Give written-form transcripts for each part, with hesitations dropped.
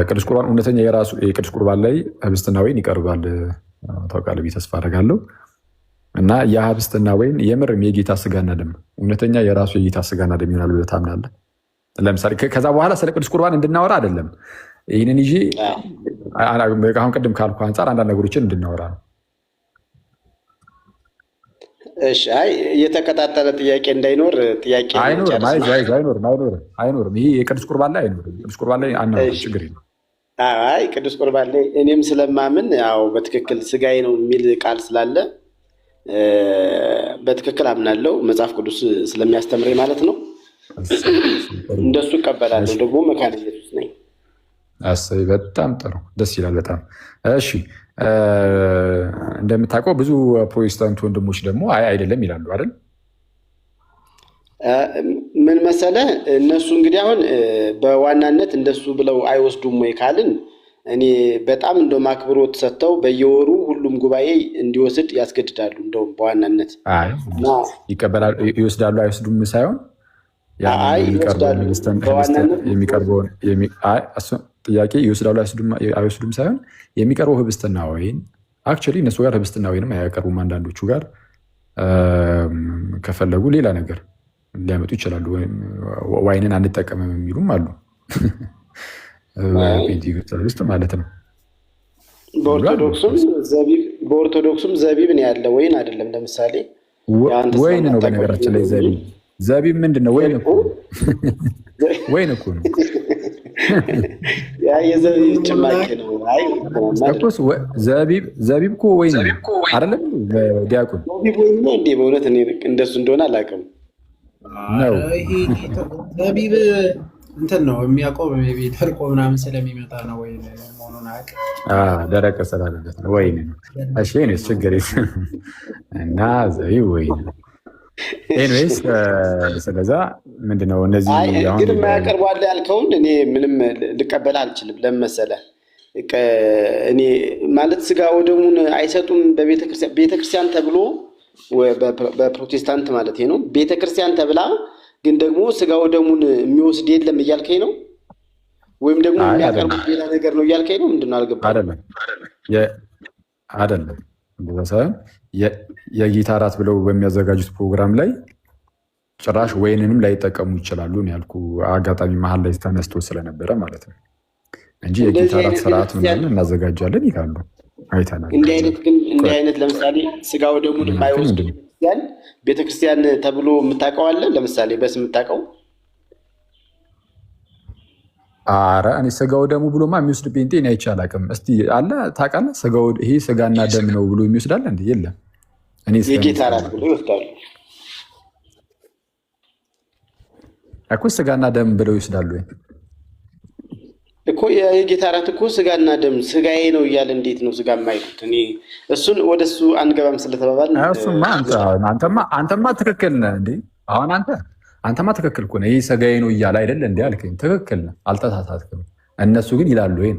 ቅዱስ ቁርባን እውነተኛ የራሱ የቅዱስ ቁርባን ላይ ህብስትና ወይን ይቀርባል ታውቃለህ ብዬ ተስፋ አደርጋለሁ። እና ያ ህብስትና ወይን የምርም የጌታ ስጋና ደም እውነተኛ የራሱ የጌታ ስጋና ደም ይሆናል ብለህ ታምናለህ? ለምሳሌ ከዛ በኋላ ስለ ቅዱስ ቁርባን እንድናወራ አይደለም ይህንን ይዤ አሁን ቅድም ካልኩ አንጻር አንዳንድ ነገሮችን እንድናወራ ነው። እሺ፣ አይ የተቀጣጠለ ጥያቄ እንዳይኖር ጥያቄ አይኖርም። ይሄ የቅዱስ ቁርባን ላይ አይኖርም። ቅዱስ ቁርባን ላይ አናወራም፣ ችግር የለም። አይ ቅዱስ ቁርባን ላይ እኔም ስለማምን ያው በትክክል ስጋዬ ነው የሚል ቃል ስላለ በትክክል አምናለሁ፣ መጽሐፍ ቅዱስ ስለሚያስተምረኝ ማለት ነው። እንደሱ እቀበላለሁ። ደግሞ መካነ ኢየሱስ ነኝ። አሰይ በጣም ጥሩ፣ ደስ ይላል በጣም። እሺ እንደምታውቀው ብዙ ፕሮቴስታንት ወንድሞች ደግሞ አይ አይደለም ይላሉ አይደል? ምን መሰለህ እነሱ እንግዲህ አሁን በዋናነት እንደሱ ብለው አይወስዱም ወይ ካልን እኔ በጣም እንደውም አክብሮት ሰጥተው በየወሩ ሁሉም ጉባኤ እንዲወስድ ያስገድዳሉ። እንደውም በዋናነት ይቀበላሉ፣ ይወስዳሉ፣ አይወስዱም ሳይሆን የሚቀርበውን ጥያቄ ይወስዳሉ አይወስዱም ሳይሆን የሚቀርበው ህብስትና ወይን አክቹዋሊ እነሱ ጋር ህብስትና ወይንም አያቀርቡም። አንዳንዶቹ ጋር ከፈለጉ ሌላ ነገር ሊያመጡ ይችላሉ። ዋይንን አንጠቀምም የሚሉም አሉ። ፔንቴኮስታል ውስጥ ማለት ነው። በኦርቶዶክሱም ዘቢብ ነው ያለ፣ ወይን አይደለም። ለምሳሌ ወይን ነው በነገራችን ላይ ዘቢብ ምንድን ነው? ወይን እኮ ነው። የዘቢብ ጭማቂ ነው። ዘቢብ እኮ ወይን አይደለም ዲያቆን? እንዴ በእውነት እንደሱ እንደሆነ አላውቅም ነው። ዘቢብ እንትን ነው የሚያውቀው ደርቆ ምናምን ስለሚመጣ ነው ወይን መሆኑን አያውቅም። ደረቀ ስላለበት ነው ወይን ነው። እሺ ችግር እና ዘቢብ ወይን ነው። ኤኒዌይስ ስለዛ ምንድነው እነዚህ ግን የማያቀርቧል ያልከውን እኔ ምንም ልቀበል አልችልም። ለምን መሰለህ እኔ ማለት ስጋ ወደሙን አይሰጡም ቤተክርስቲያን ተብሎ በፕሮቴስታንት ማለት ነው ቤተክርስቲያን ተብላ፣ ግን ደግሞ ስጋ ወደሙን የሚወስድ የለም እያልከኝ ነው? ወይም ደግሞ የሚያቀርቡት ሌላ ነገር ነው እያልከኝ ነው? ምንድነው አልገባኝም። አይደለም የጌታ እራት ብለው በሚያዘጋጁት ፕሮግራም ላይ ጭራሽ ወይንንም ላይጠቀሙ ይችላሉ ያልኩ አጋጣሚ መሀል ላይ ተነስቶ ስለነበረ ማለት ነው እንጂ የጌታ እራት ስርዓት ምናምን እናዘጋጃለን ይላሉ። አይተናል። እንዲህ አይነት ለምሳሌ ስጋ ወደሙን የማይወስድ ቤተክርስቲያን ተብሎ የምታውቀው አለ? ለምሳሌ በስም የምታውቀው? ኧረ እኔ ስጋው ደሙ ብሎማ የሚወስድ ጴንጤ እኔ አይቼ አላውቅም። እስኪ አለ ታውቃለህ? ይሄ ስጋና ደም ነው ብሎ የሚወስዳለ እንዴ? የለም። የጌታ እራት ብሎ ይወስዳሉ እኮ። ስጋና ደም ብለው ይወስዳሉ እኮ። የጌታ እራት እኮ ስጋና ደም ስጋዬ ነው እያለ እንዴት ነው ስጋ የማይሉት? እኔ እሱን ወደሱ አንገባም ስለተባባል እሱማ አንተማ ትክክል ነህ እንዴ? አሁን አንተማ ትክክል እኮ ነህ። ይህ ስጋዬ ነው እያለ አይደለ እንዲ አልከኝ። ትክክል ነህ፣ አልተሳሳትክም። እነሱ ግን ይላሉ ይሄን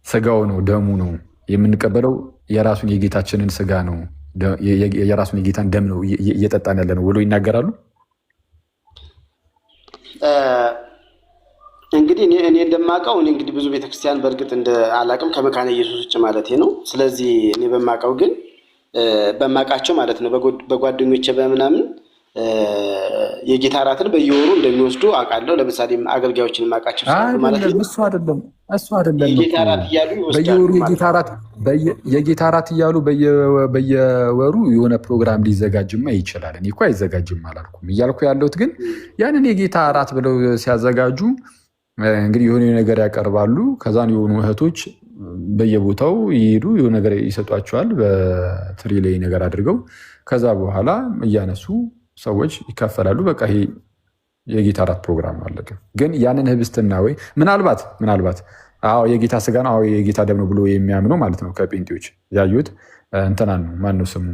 ስጋው ነው ደሙ ነው የምንቀበለው፣ የራሱን የጌታችንን ስጋ ነው የራሱን የጌታን ደም ነው እየጠጣን ያለ ነው ብሎ ይናገራሉ። እንግዲህ እኔ እንደማውቀው እኔ እንግዲህ ብዙ ቤተክርስቲያን በእርግጥ እንደ አላውቅም ከመካነ ኢየሱስ ውጭ ማለት ነው። ስለዚህ እኔ በማውቀው ግን በማውቃቸው ማለት ነው በጓደኞቼ በምናምን የጌታ እራትን በየወሩ እንደሚወስዱ አውቃለሁ። ለምሳሌ አገልጋዮችን የማውቃቸው ማለት ነው። እሱ አይደለም የጌታ እራት እያሉ በየወሩ የጌታ እራት እያሉ በየወሩ የሆነ ፕሮግራም ሊዘጋጅማ ይችላል። እኔ እኮ አይዘጋጅም አላልኩም። እያልኩ ያለሁት ግን ያንን የጌታ እራት ብለው ሲያዘጋጁ እንግዲህ የሆነ ነገር ያቀርባሉ። ከዛን የሆኑ እህቶች በየቦታው ይሄዱ የሆነ ነገር ይሰጧቸዋል በትሪ ላይ ነገር አድርገው። ከዛ በኋላ እያነሱ ሰዎች ይካፈላሉ። በቃ ይሄ የጌታ እራት ፕሮግራም አለቀ። ግን ያንን ህብስትና ወይ ምናልባት የጌታ ስጋ ነው የጌታ ደም ነው ብሎ የሚያምነው ማለት ነው ከጴንጤዎች ያዩት እንትናን ነው። ማነው ስሙ?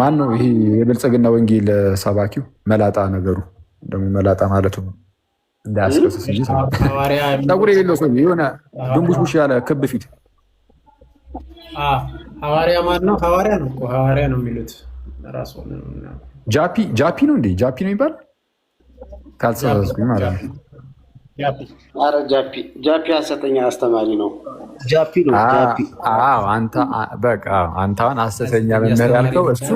ማነው ይሄ የብልጽግና ወንጌል ሰባኪው መላጣ ነገሩ ደግሞ መላጣ ማለቱ እንዳያስቀስስ እንጂ ፀጉር የሌለው ሰው የሆነ ድንቡሽቡሽ ያለ ክብ ፊት ሐዋርያ ማነው? ሐዋርያ ነው እኮ ሐዋርያ ነው የሚሉት ራሱ ጃፒ ነው እንዴ? ጃፒ ነው ይባል ካልተሳሳትኩኝ ማለት ነው። ኧረ ጃፒ ሐሰተኛ አስተማሪ ነው። ጃፒ ነው ጃፒ። አንተ በቃ አንተ አሁን ሐሰተኛ መምህር ያልከው እሱ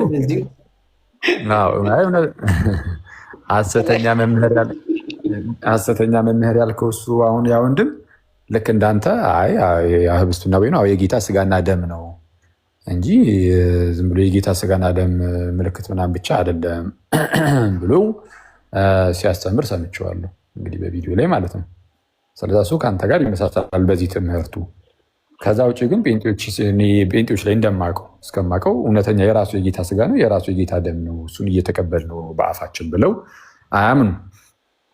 ሐሰተኛ መምህር ያልከው እሱ አሁን ያ ወንድም ልክ እንዳንተ ህብስቱና ወይኑ የጌታ ስጋና ደም ነው እንጂ ዝም ብሎ የጌታ ስጋና ደም ምልክት ምናምን ብቻ አይደለም ብሎ ሲያስተምር ሰምቼዋለሁ። እንግዲህ በቪዲዮ ላይ ማለት ነው። ስለዛ እሱ ከአንተ ጋር ይመሳሰላል በዚህ ትምህርቱ። ከዛ ውጭ ግን ጴንጤዎች ላይ እስከማውቀው እውነተኛ የራሱ የጌታ ስጋ ነው የራሱ የጌታ ደም ነው እሱን እየተቀበል ነው በአፋችን ብለው አያምኑ።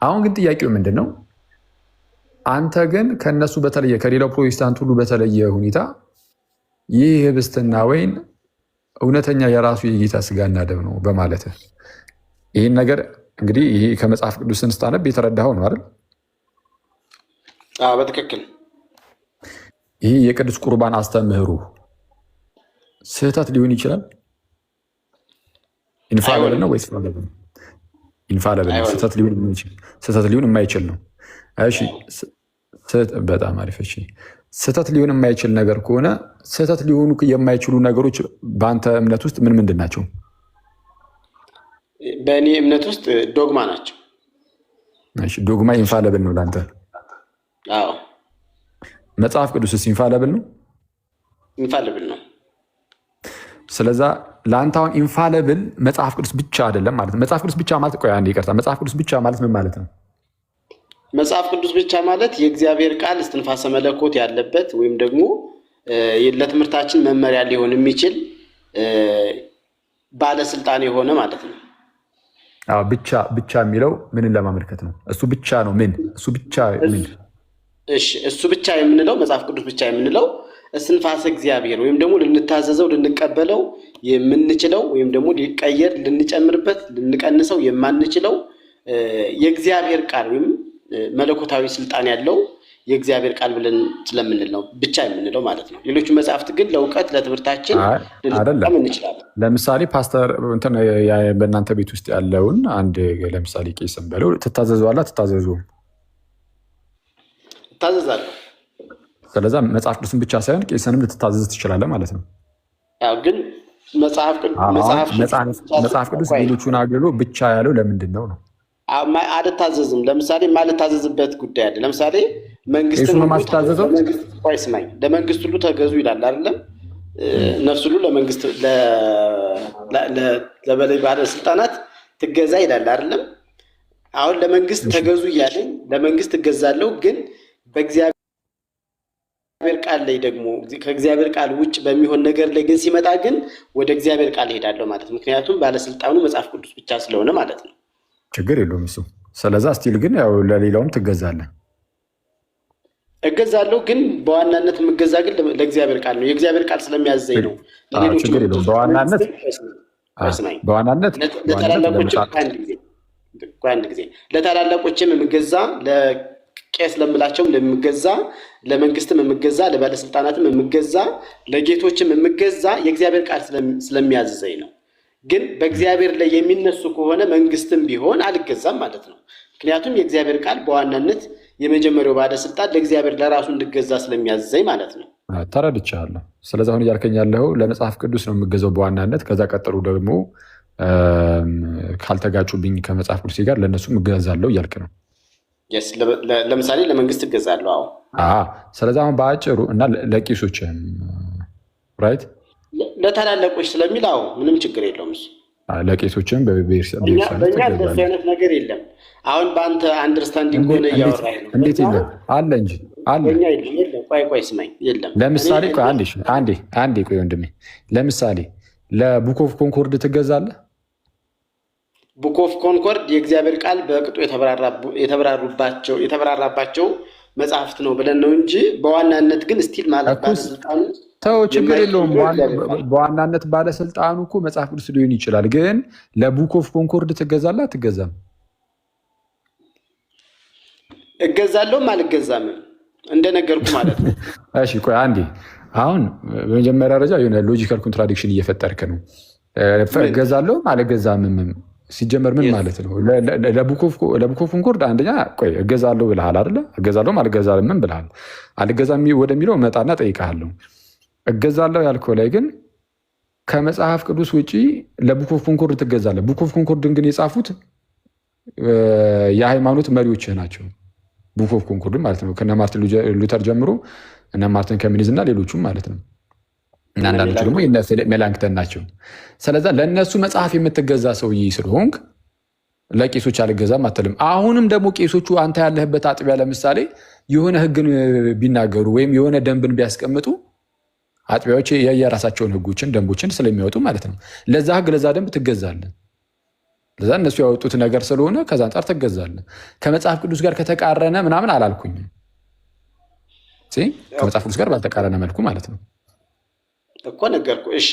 አሁን ግን ጥያቄው ምንድን ነው? አንተ ግን ከነሱ በተለየ ከሌላው ፕሮቴስታንት ሁሉ በተለየ ሁኔታ ይህ ህብስትና ወይን እውነተኛ የራሱ የጌታ ስጋና ደም ነው በማለት ይህን ነገር እንግዲህ ይሄ ከመጽሐፍ ቅዱስን ስታነብ የተረዳኸው ነው አይደል? በትክክል ይህ የቅዱስ ቁርባን አስተምህሩ ስህተት ሊሆን ይችላል። ኢንፋለብል ነው ወይስ ኢንፋለብል ነው? ስህተት ሊሆን የማይችል ነው። እሺ በጣም አሪፍ። እሺ ስህተት ሊሆን የማይችል ነገር ከሆነ ስህተት ሊሆኑ የማይችሉ ነገሮች በአንተ እምነት ውስጥ ምን ምንድን ናቸው? በእኔ እምነት ውስጥ ዶግማ ናቸው። ዶግማ ኢንፋለብል ነው ለአንተ? አዎ። መጽሐፍ ቅዱስስ ኢንፋለብል ነው? ኢንፋለብል ነው። ስለዛ ለአንተ አሁን ኢንፋለብል መጽሐፍ ቅዱስ ብቻ አይደለም ማለት ነው። መጽሐፍ ቅዱስ ብቻ ማለት ቆይ አንዴ ይቅርታ፣ መጽሐፍ ቅዱስ ብቻ ማለት ምን ማለት ነው? መጽሐፍ ቅዱስ ብቻ ማለት የእግዚአብሔር ቃል እስትንፋሰ መለኮት ያለበት ወይም ደግሞ ለትምህርታችን መመሪያ ሊሆን የሚችል ባለስልጣን የሆነ ማለት ነው። ብቻ የሚለው ምንን ለማመልከት ነው? እሱ ብቻ ነው ምን? እሱ ብቻ ምን? እሺ እሱ ብቻ የምንለው መጽሐፍ ቅዱስ ብቻ የምንለው እስትንፋሰ እግዚአብሔር ወይም ደግሞ ልንታዘዘው ልንቀበለው የምንችለው ወይም ደግሞ ሊቀየር ልንጨምርበት ልንቀንሰው የማንችለው የእግዚአብሔር ቃል ወይም መለኮታዊ ስልጣን ያለው የእግዚአብሔር ቃል ብለን ስለምንል ነው ብቻ የምንለው ማለት ነው። ሌሎቹ መጽሐፍት ግን ለእውቀት ለትምህርታችን ልንጠቀም እንችላለን። ለምሳሌ ፓስተር በእናንተ ቤት ውስጥ ያለውን አንድ ለምሳሌ ቄስም በለው ትታዘዘዋላ? ትታዘዙም? እታዘዛለሁ። ስለዛ መጽሐፍ ቅዱስን ብቻ ሳይሆን ቄስንም ልትታዘዝ ትችላለህ ማለት ነው። ግን መጽሐፍ ቅዱስ ሌሎቹን አገሎ ብቻ ያለው ለምንድን ነው? አልታዘዝም። ለምሳሌ የማልታዘዝበት ጉዳይ አለ። ለምሳሌ መንግስትን ለመንግስት ሁሉ ተገዙ ይላል አይደለም? ነፍስ ሁሉ ለመንግስት ለበላይ ባለስልጣናት ትገዛ ይላል አይደለም? አሁን ለመንግስት ተገዙ እያለኝ ለመንግስት እገዛለሁ፣ ግን በእግዚአብሔር ቃል ላይ ደግሞ ከእግዚአብሔር ቃል ውጭ በሚሆን ነገር ላይ ግን ሲመጣ ግን ወደ እግዚአብሔር ቃል እሄዳለሁ ማለት ነው። ምክንያቱም ባለስልጣኑ መጽሐፍ ቅዱስ ብቻ ስለሆነ ማለት ነው። ችግር የለውም እሱ። ስለዛ ስቲል ግን ያው ለሌላውም ትገዛለህ? እገዛለሁ፣ ግን በዋናነት የምገዛ ግን ለእግዚአብሔር ቃል ነው። የእግዚአብሔር ቃል ስለሚያዘኝ ነው። ችግር የለውም። በዋናነት አንድ ጊዜ ለታላላቆችም የምገዛ ለቄስ ለምላቸውም የምገዛ ለመንግስትም የምገዛ ለባለስልጣናትም የምገዛ ለጌቶችም የምገዛ የእግዚአብሔር ቃል ስለሚያዘኝ ነው። ግን በእግዚአብሔር ላይ የሚነሱ ከሆነ መንግስትም ቢሆን አልገዛም ማለት ነው። ምክንያቱም የእግዚአብሔር ቃል በዋናነት የመጀመሪያው ባለስልጣን ለእግዚአብሔር ለራሱ እንድገዛ ስለሚያዘኝ ማለት ነው። ተረድቻለሁ። ስለዚህ አሁን እያልከኝ ያለው ለመጽሐፍ ቅዱስ ነው የምገዛው በዋናነት። ከዛ ቀጥሎ ደግሞ ካልተጋጩብኝ ከመጽሐፍ ቅዱስ ጋር ለእነሱም እገዛለሁ እያልክ ነው? ለምሳሌ ለመንግስት እገዛለሁ። ስለዚህ አሁን በአጭሩ እና ለቄሶችም ራይት ለታላላቆች ስለሚል ምንም ችግር የለውም። እሱ ለቄሶችም በእኛ እንደሱ አይነት ነገር የለም። አሁን በአንተ አንደርስታንዲንግ ሆነ እያወራህ ነው። እንዴት የለም? አለ እንጂ አለ። የለም። ቆይ ስማኝ። የለም። ለምሳሌ አንዴ ቆይ ወንድሜ፣ ለምሳሌ ለቡክ ኦፍ ኮንኮርድ ትገዛለህ? ቡክ ኦፍ ኮንኮርድ የእግዚአብሔር ቃል በቅጡ የተብራራባቸው መጽሐፍት ነው ብለን ነው እንጂ በዋናነት ግን ስቲል ማለት ባለስልጣኑ ተው፣ ችግር የለውም። በዋናነት ባለስልጣኑ እኮ መጽሐፍ ቅዱስ ሊሆን ይችላል። ግን ለቡክ ኦፍ ኮንኮርድ ትገዛለህ? አትገዛም? እገዛለሁም አልገዛምም እንደነገርኩ ማለት ነው። እሺ ቆይ አንዴ። አሁን በመጀመሪያ ደረጃ የሆነ ሎጂካል ኮንትራዲክሽን እየፈጠርክ ነው። እገዛለሁም አልገዛምም ሲጀመር ምን ማለት ነው? ለቡክ ኦፍ ኮንኮርድ አንደኛ ቆይ እገዛለሁ ብልሃል አይደለ? እገዛለሁም አልገዛም ምን ብልሃል? አልገዛም ወደሚለው መጣና ጠይቃለሁ። እገዛለሁ ያልከው ላይ ግን ከመጽሐፍ ቅዱስ ውጪ ለቡክ ኦፍ ኮንኮርድ ትገዛለህ። ቡክ ኦፍ ኮንኮርድን ግን የጻፉት የሃይማኖት መሪዎች ናቸው። ቡክ ኦፍ ኮንኮርድ ማለት ነው ከነ ማርቲን ሉተር ጀምሮ እነ ማርቲን ከሚኒዝ እና ሌሎቹም ማለት ነው። እና አንዳንዶቹ ደግሞ የነ ፊሊፕ ሜላንክተን ናቸው። ስለዛ ለእነሱ መጽሐፍ የምትገዛ ሰውዬ ስለሆንክ ለቄሶች አልገዛም አትልም። አሁንም ደግሞ ቄሶቹ አንተ ያለህበት አጥቢያ ለምሳሌ የሆነ ህግን ቢናገሩ ወይም የሆነ ደንብን ቢያስቀምጡ አጥቢያዎች የየራሳቸውን ህጎችን ደንቦችን ስለሚያወጡ ማለት ነው ለዛ ህግ ለዛ ደንብ ትገዛለህ። ለዛ እነሱ ያወጡት ነገር ስለሆነ ከዛ አንጻር ትገዛለህ። ከመጽሐፍ ቅዱስ ጋር ከተቃረነ ምናምን አላልኩኝም። ከመጽሐፍ ቅዱስ ጋር ባልተቃረነ መልኩ ማለት ነው እኮ ነገርኩህ። እሺ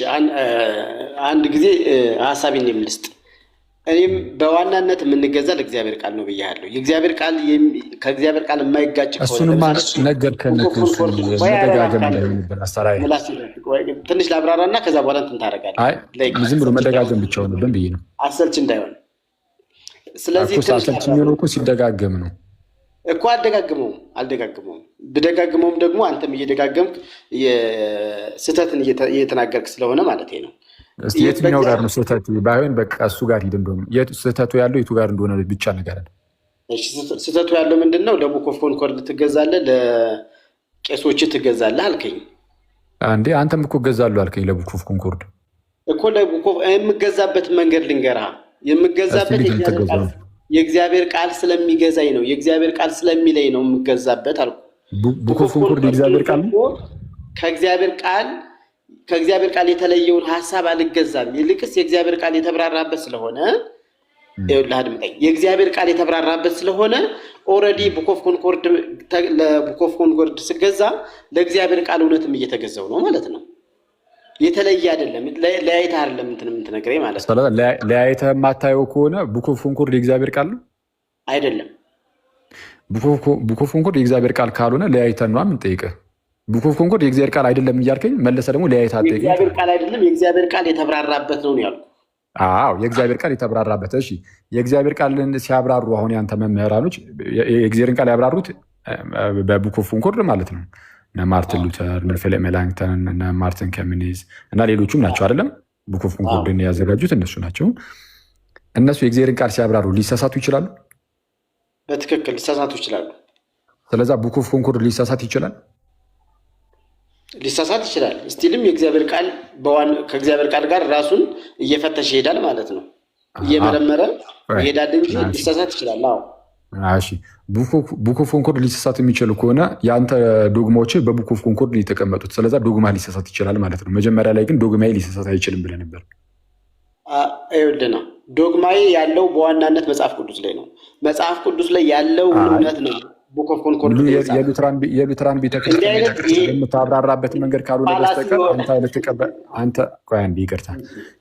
አንድ ጊዜ ሀሳቤን የምልስጥ እኔም በዋናነት የምንገዛ ለእግዚአብሔር ቃል ነው ብያለሁ። የእግዚአብሔር ቃል ከእግዚአብሔር ቃል የማይጋጭ እሱንማ ነገርከን። መደጋገም ትንሽ ላብራራ እና ከዛ በኋላ እንትን ታደርጋለህ። ዝም ብሎ መደጋገም ብቻ ሆነብን ብዬ ነው፣ አሰልች እንዳይሆን። ስለዚህ አሰልች የሚሆነው እኮ ሲደጋገም ነው እኮ። አልደጋግመውም። ብደጋግመውም ደግሞ አንተም እየደጋገምክ ስህተትን እየተናገርክ ስለሆነ ማለት ነው። የትኛው ጋር ነው ስህተቱ? ባይሆን በቃ እሱ ጋር ሂድ። እንደሆነ ስህተቱ ያለው የቱ ጋር እንደሆነ ብቻ ነገር አለ። ስህተቱ ያለው ምንድን ነው? ለቡክ ኦፍ ኮንኮርድ ትገዛለህ፣ ለቄሶች ትገዛለህ አልከኝ። አንዴ አንተም እኮ እገዛለሁ አልከኝ ለቡክ ኦፍ ኮንኮርድ እኮ። ለቡክ ኦፍ የምገዛበት መንገድ ልንገርህ። የምገዛበት የእግዚአብሔር ቃል ስለሚገዛኝ ነው፣ የእግዚአብሔር ቃል ስለሚለኝ ነው የምገዛበት አልኩ። ቡክ ኦፍ ኮንኮርድ የእግዚአብሔር ቃል ከእግዚአብሔር ቃል የተለየውን ሀሳብ አልገዛም። ይልቅስ የእግዚአብሔር ቃል የተብራራበት ስለሆነ አድምጠኝ። የእግዚአብሔር ቃል የተብራራበት ስለሆነ ኦልሬዲ ቡክ ኦፍ ኮንኮርድ ለቡክ ኦፍ ኮንኮርድ ስገዛ ለእግዚአብሔር ቃል እውነትም እየተገዛው ነው ማለት ነው። የተለየ አይደለም። ለያይተህ አይደለም እንትን የምትነግረኝ ማለት ነው። ለያይተህ የማታየው ከሆነ ቡክ ኦፍ ኮንኮርድ የእግዚአብሔር ቃል ነው አይደለም። ቡክ ኦፍ ኮንኮርድ የእግዚአብሔር ቃል ካልሆነ ለያይተህ ነው የምንጠይቅህ። ቡክ ኦፍ ኮንኮርድ የእግዚአብሔር ቃል አይደለም እያልከኝ መለሰ ደግሞ ለያይተህ አትጠይቅኝ። የእግዚአብሔር ቃል አይደለም፣ የእግዚአብሔር ቃል የተብራራበት ነው ያልኩህ። አዎ የእግዚአብሔር ቃል የተብራራበት። እሺ የእግዚአብሔር ቃልን ሲያብራሩ አሁን ያንተ መምህራኖች የእግዚአብሔርን ቃል ያብራሩት በቡክ ኦፍ ኮንኮርድ ማለት ነው። እነ ማርቲን ሉተር፣ እነ ፊሊፕ ሜላንክተን፣ እነ ማርቲን ከሚኒዝ እና ሌሎቹም ናቸው አይደለም። ቡክ ኦፍ ኮንኮርድን ያዘጋጁት እነሱ ናቸው። እነሱ የእግዚአብሔርን ቃል ሲያብራሩ ሊሳሳቱ ይችላሉ። በትክክል ሊሳሳቱ ይችላሉ። ስለዛ ቡክ ኦፍ ኮንኮርድ ሊሳሳት ይችላል። ስቲልም የእግዚአብሔር ቃል ከእግዚአብሔር ቃል ጋር ራሱን እየፈተሽ ይሄዳል ማለት ነው። እየመረመረ ይሄዳል እንጂ ሊሳሳት ይችላል። እሺ ቡክ ኦፍ ኮንኮርድ ሊሳሳት የሚችል ከሆነ የአንተ ዶግማዎች በቡክ ኦፍ ኮንኮርድ የተቀመጡት፣ ስለዛ ዶግማ ሊሳሳት ይችላል ማለት ነው። መጀመሪያ ላይ ግን ዶግማዬ ሊሳሳት አይችልም ብለህ ነበር። ይኸውልህ ዶግማዬ ያለው በዋናነት መጽሐፍ ቅዱስ ላይ ነው። መጽሐፍ ቅዱስ ላይ ያለው እውነት ነው። ቡክ ኦፍ ኮንኮርድ የሉትራን ቤተክርስቲያን የምታብራራበት መንገድ ካልሆነ በስተቀር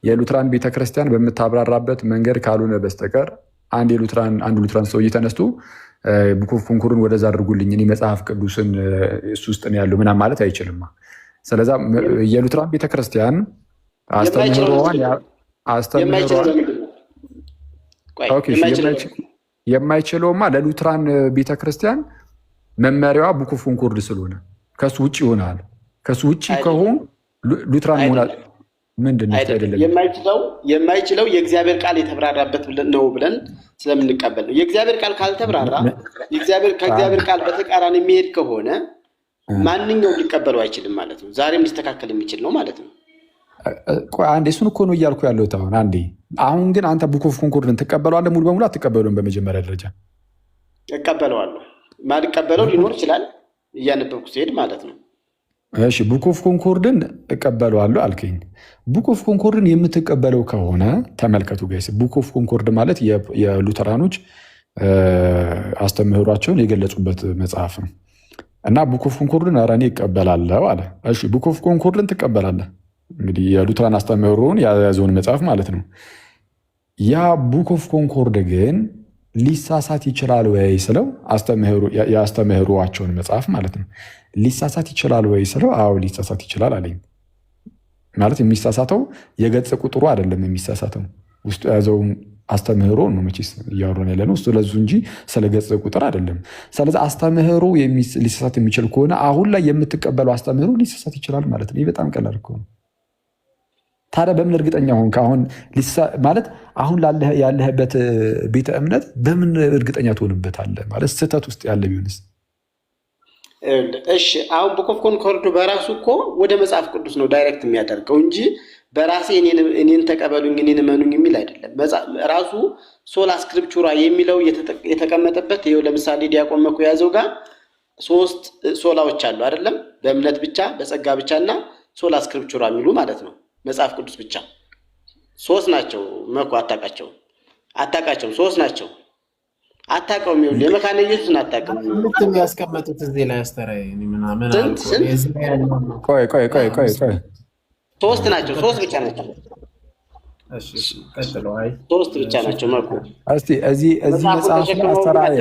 የሉትራን ቤተክርስቲያን በምታብራራበት መንገድ ካልሆነ በስተቀር አንድ ሉትራን ሰውዬ ተነስቶ ቡክ ኦፍ ኮንኮርድን ወደዛ አድርጉልኝ እኔ መጽሐፍ ቅዱስን እሱ ውስጥ ነው ያለው ምናምን ማለት አይችልም። ስለዛ የሉትራን ቤተክርስቲያን የማይችለውማ ለሉትራን ቤተክርስቲያን መመሪያዋ ቡክ ኦፍ ኮንኮርድ ስለሆነ ከሱ ውጭ ይሆናል። ከሱ ውጭ ከሆን ሉትራን መሆናል ምንድን ነው አይደለም። የማይችለው የእግዚአብሔር ቃል የተብራራበት ነው ብለን ስለምንቀበል ነው። የእግዚአብሔር ቃል ካልተብራራ ከእግዚአብሔር ቃል በተቃራኒ የሚሄድ ከሆነ ማንኛውም ሊቀበለው አይችልም ማለት ነው። ዛሬም ሊስተካከል የሚችል ነው ማለት ነው። አንዴ እሱን እኮ ነው እያልኩ ያለሁት አሁን ግን አንተ ቡክ ኦፍ ኮንኮርድን ትቀበለዋለህ ሙሉ በሙሉ አትቀበለውም? በመጀመሪያ ደረጃ እቀበለዋለሁ። ማልቀበለው ሊኖር ይችላል እያነበብኩ ሲሄድ ማለት ነው። እሺ ቡክ ኦፍ ኮንኮርድን እቀበለዋለሁ አልከኝ። ቡክ ኦፍ ኮንኮርድን የምትቀበለው ከሆነ ተመልከቱ ጋይስ፣ ቡክ ኦፍ ኮንኮርድ ማለት የሉተራኖች አስተምህሯቸውን የገለጹበት መጽሐፍ ነው እና ቡክ ኦፍ ኮንኮርድን ኧረ እኔ እቀበላለሁ አለ። እሺ ቡክ ኦፍ ኮንኮርድን ትቀበላለህ? እንግዲህ የሉትራን አስተምህሮውን የያዘውን መጽሐፍ ማለት ነው። ያ ቡክ ኦፍ ኮንኮርድ ግን ሊሳሳት ይችላል ወይ ስለው የአስተምህሮዋቸውን መጽሐፍ ማለት ነው ሊሳሳት ይችላል ወይ ስለው አዎ ሊሳሳት ይችላል አለኝ። ማለት የሚሳሳተው የገጽ ቁጥሩ አይደለም የሚሳሳተው ውስጡ የያዘው አስተምህሮ ነው መቼስ እያወራን ያለ ነው ስለዙ እንጂ ስለ ገጽ ቁጥር አይደለም። ስለዚህ አስተምህሮ ሊሳሳት የሚችል ከሆነ አሁን ላይ የምትቀበለው አስተምህሮ ሊሳሳት ይችላል ማለት ነው። ይህ በጣም ቀላል እኮ ነው። ታዲያ በምን እርግጠኛ ሆንክ? አሁን ማለት አሁን ያለህበት ቤተ እምነት በምን እርግጠኛ ትሆንበታለህ? ማለት ስህተት ውስጥ ያለ ቢሆንስ? እሺ አሁን ቡክ ኦፍ ኮንኮርድ በራሱ እኮ ወደ መጽሐፍ ቅዱስ ነው ዳይሬክት የሚያደርገው እንጂ በራሴ እኔን ተቀበሉኝ እኔን እመኑኝ የሚል አይደለም። ራሱ ሶላ ስክሪፕቹራ የሚለው የተቀመጠበት ይኸው ለምሳሌ ዲያቆን መኩ ያዘው ጋር 3 ሶላዎች አሉ አይደለም? በእምነት ብቻ በጸጋ ብቻ እና ሶላ ስክሪፕቹራ የሚሉ ማለት ነው። መጽሐፍ ቅዱስ ብቻ 3 ናቸው። መኩ አታውቃቸውም 3 ናቸው። አታውቀውም። ይኸውልህ የመካነ ኢየሱስን አታውቅም። ሁለቱም ያስቀመጡት እዚህ ላይ አስተራይ ምናምን ቆይ 3 ናቸው። 3 ብቻ ናቸው። እሺ ቀጥሎ። አይ 3 ብቻ ናቸው። መኩ እስቲ እዚህ መጽሐፍ አስተራይ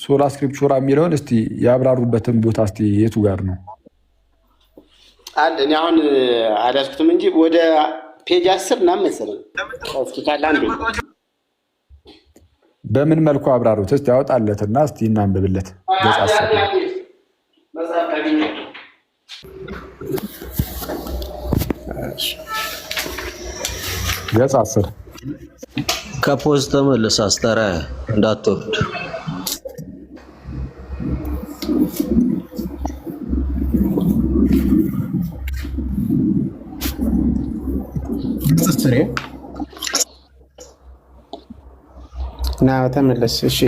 ሶላ ስክሪፕቹራ የሚለውን እስቲ ያብራሩበትን ቦታ እስቲ የቱ ጋር ነው? እኔ አሁን አላስኩትም እንጂ ወደ ፔጅ 10 ምናምን መሰለኝ። እስኪ ካለ አንዱ በምን መልኩ አብራሩት እስቲ ያወጣለትና እስቲ እናንብብለት። ገጽ 10 ገጽ 10 ከፖዝ ተመለስ አስተራየ እንዳትወርድ። ና ተመለስ። እሺ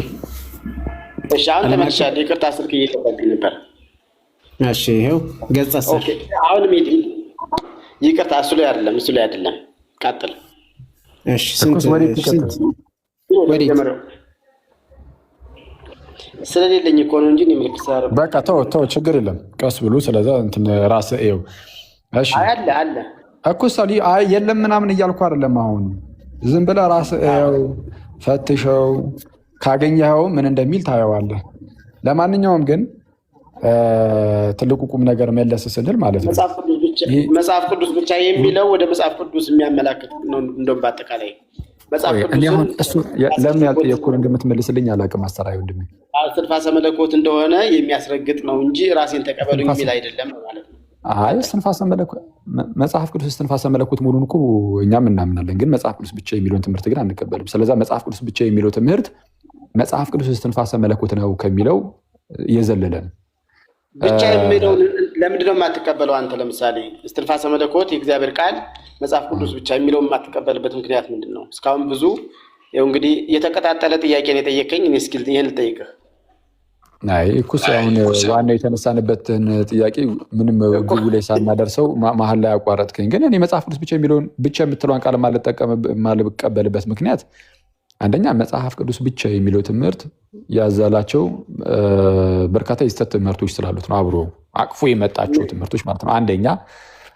አሁን ተመልሻለሁ። ይቅርታ ስልክ እየጠበቅኝ ነበር። እሺ ይኸው ገጽ 10 ኦኬ። አሁንም ይቅርታ እሱ ላይ አይደለም። ቀጥል። እሺ ስለሌለኝ እኮ ነው እንጂ ምልክት ሳር በቃ ተው ችግር የለም። ቀስ ብሎ ስለዛ እንትን ራስህ ይኸው። እሺ አለ እኮ ሰሊ የለም ምናምን እያልኩ አይደለም። አሁን ዝም ብለህ ራስህ ይኸው ፈትሸው፣ ካገኘኸው ምን እንደሚል ታየዋለህ። ለማንኛውም ግን ትልቁ ቁም ነገር መለስ ስንል ማለት ነው መጽሐፍ ቅዱስ ብቻ የሚለው ወደ መጽሐፍ ቅዱስ የሚያመላክት ነው። እንደውም በአጠቃላይ መጽሐፍ ቅዱስ ለምን ያልጠየኩህን እንደምትመልስልኝ አላውቅም። አሰራዊ ወንድሜ እስትንፋሰ መለኮት እንደሆነ የሚያስረግጥ ነው እንጂ ራሴን ተቀበሉኝ የሚል አይደለም ማለት ነው። አይ እስትንፋሰ መለኮት መጽሐፍ ቅዱስ እስትንፋሰ መለኮት መሆኑን እኮ እኛም እናምናለን፣ ግን መጽሐፍ ቅዱስ ብቻ የሚለውን ትምህርት ግን አንቀበልም። ስለዛ መጽሐፍ ቅዱስ ብቻ የሚለው ትምህርት መጽሐፍ ቅዱስ እስትንፋሰ መለኮት ነው ከሚለው የዘለለ ነው። ብቻ የሚለውን ለምንድነው የማትቀበለው አንተ? ለምሳሌ እስትንፋሰ መለኮት የእግዚአብሔር ቃል መጽሐፍ ቅዱስ ብቻ የሚለውን የማትቀበልበት ምክንያት ምንድን ነው? እስካሁን ብዙ ይኸው እንግዲህ የተቀጣጠለ ጥያቄ ነው የጠየቀኝ። እኔ እስኪ ይህን ልጠይቅህ። አይ እኩስ አሁን ዋናው የተነሳንበትን ጥያቄ ምንም ግቡ ላይ ሳናደርሰው መሀል ላይ አቋረጥከኝ። ግን እኔ መጽሐፍ ቅዱስ ብቻ የምትለዋን ቃል ማልቀበልበት ምክንያት አንደኛ መጽሐፍ ቅዱስ ብቻ የሚለው ትምህርት ያዘላቸው በርካታ የስተት ትምህርቶች ስላሉት ነው። አብሮ አቅፎ የመጣቸው ትምህርቶች ማለት ነው።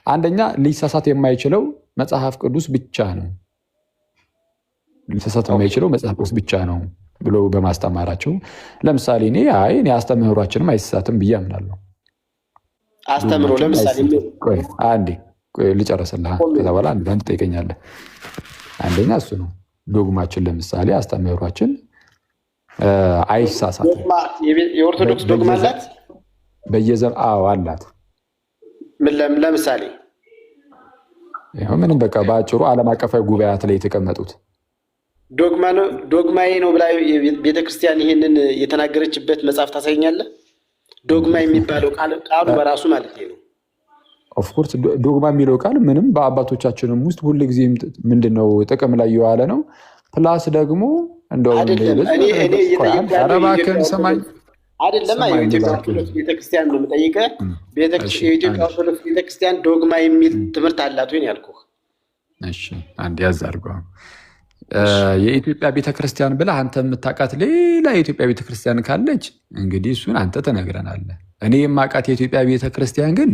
አንደኛ ሊሳሳት የማይችለው መጽሐፍ ቅዱስ ብቻ ነው። ሊሳሳት የማይችለው መጽሐፍ ቅዱስ ብቻ ነው ብሎ በማስተማራቸው ለምሳሌ እኔ አስተምህሯችንም አይሳሳትም ብዬ አምናለሁ። አስተምሮ ለምሳሌ አንዴ ልጨርስልህ፣ ከዛ በኋላ አንድ ትጠይቀኛለህ። አንደኛ እሱ ነው ዶግማችን። ለምሳሌ አስተምህሯችን አይሳሳትም። የኦርቶዶክስ ዶግማ አላት አላት። ለምሳሌ ምንም በቃ በአጭሩ ዓለም አቀፋዊ ጉባኤያት ላይ የተቀመጡት ዶግማዬ ነው ብላ ቤተክርስቲያን ይሄንን የተናገረችበት መጽሐፍ ታሳይኛለህ? ዶግማ የሚባለው ቃሉ በራሱ ማለት ነው። ኦፍኮርስ ዶግማ የሚለው ቃል ምንም በአባቶቻችንም ውስጥ ሁልጊዜም ምንድነው ጥቅም ላይ የዋለ ነው። ፕላስ ደግሞ እንደውም ሰማኝ አይደለም የኢትዮጵያ ኦርቶዶክስ ቤተክርስቲያን ነው የምጠይቀህ። የኢትዮጵያ ኦርቶዶክስ ቤተክርስቲያን ዶግማ የሚል ትምህርት አላት ወይ ያልኩህ? እሺ አንድ ያዝ አድርገው። የኢትዮጵያ ቤተክርስቲያን ብለህ አንተ የምታውቃት ሌላ የኢትዮጵያ ቤተክርስቲያን ካለች እንግዲህ እሱን አንተ ትነግረናለህ። እኔ የማውቃት የኢትዮጵያ ቤተክርስቲያን ግን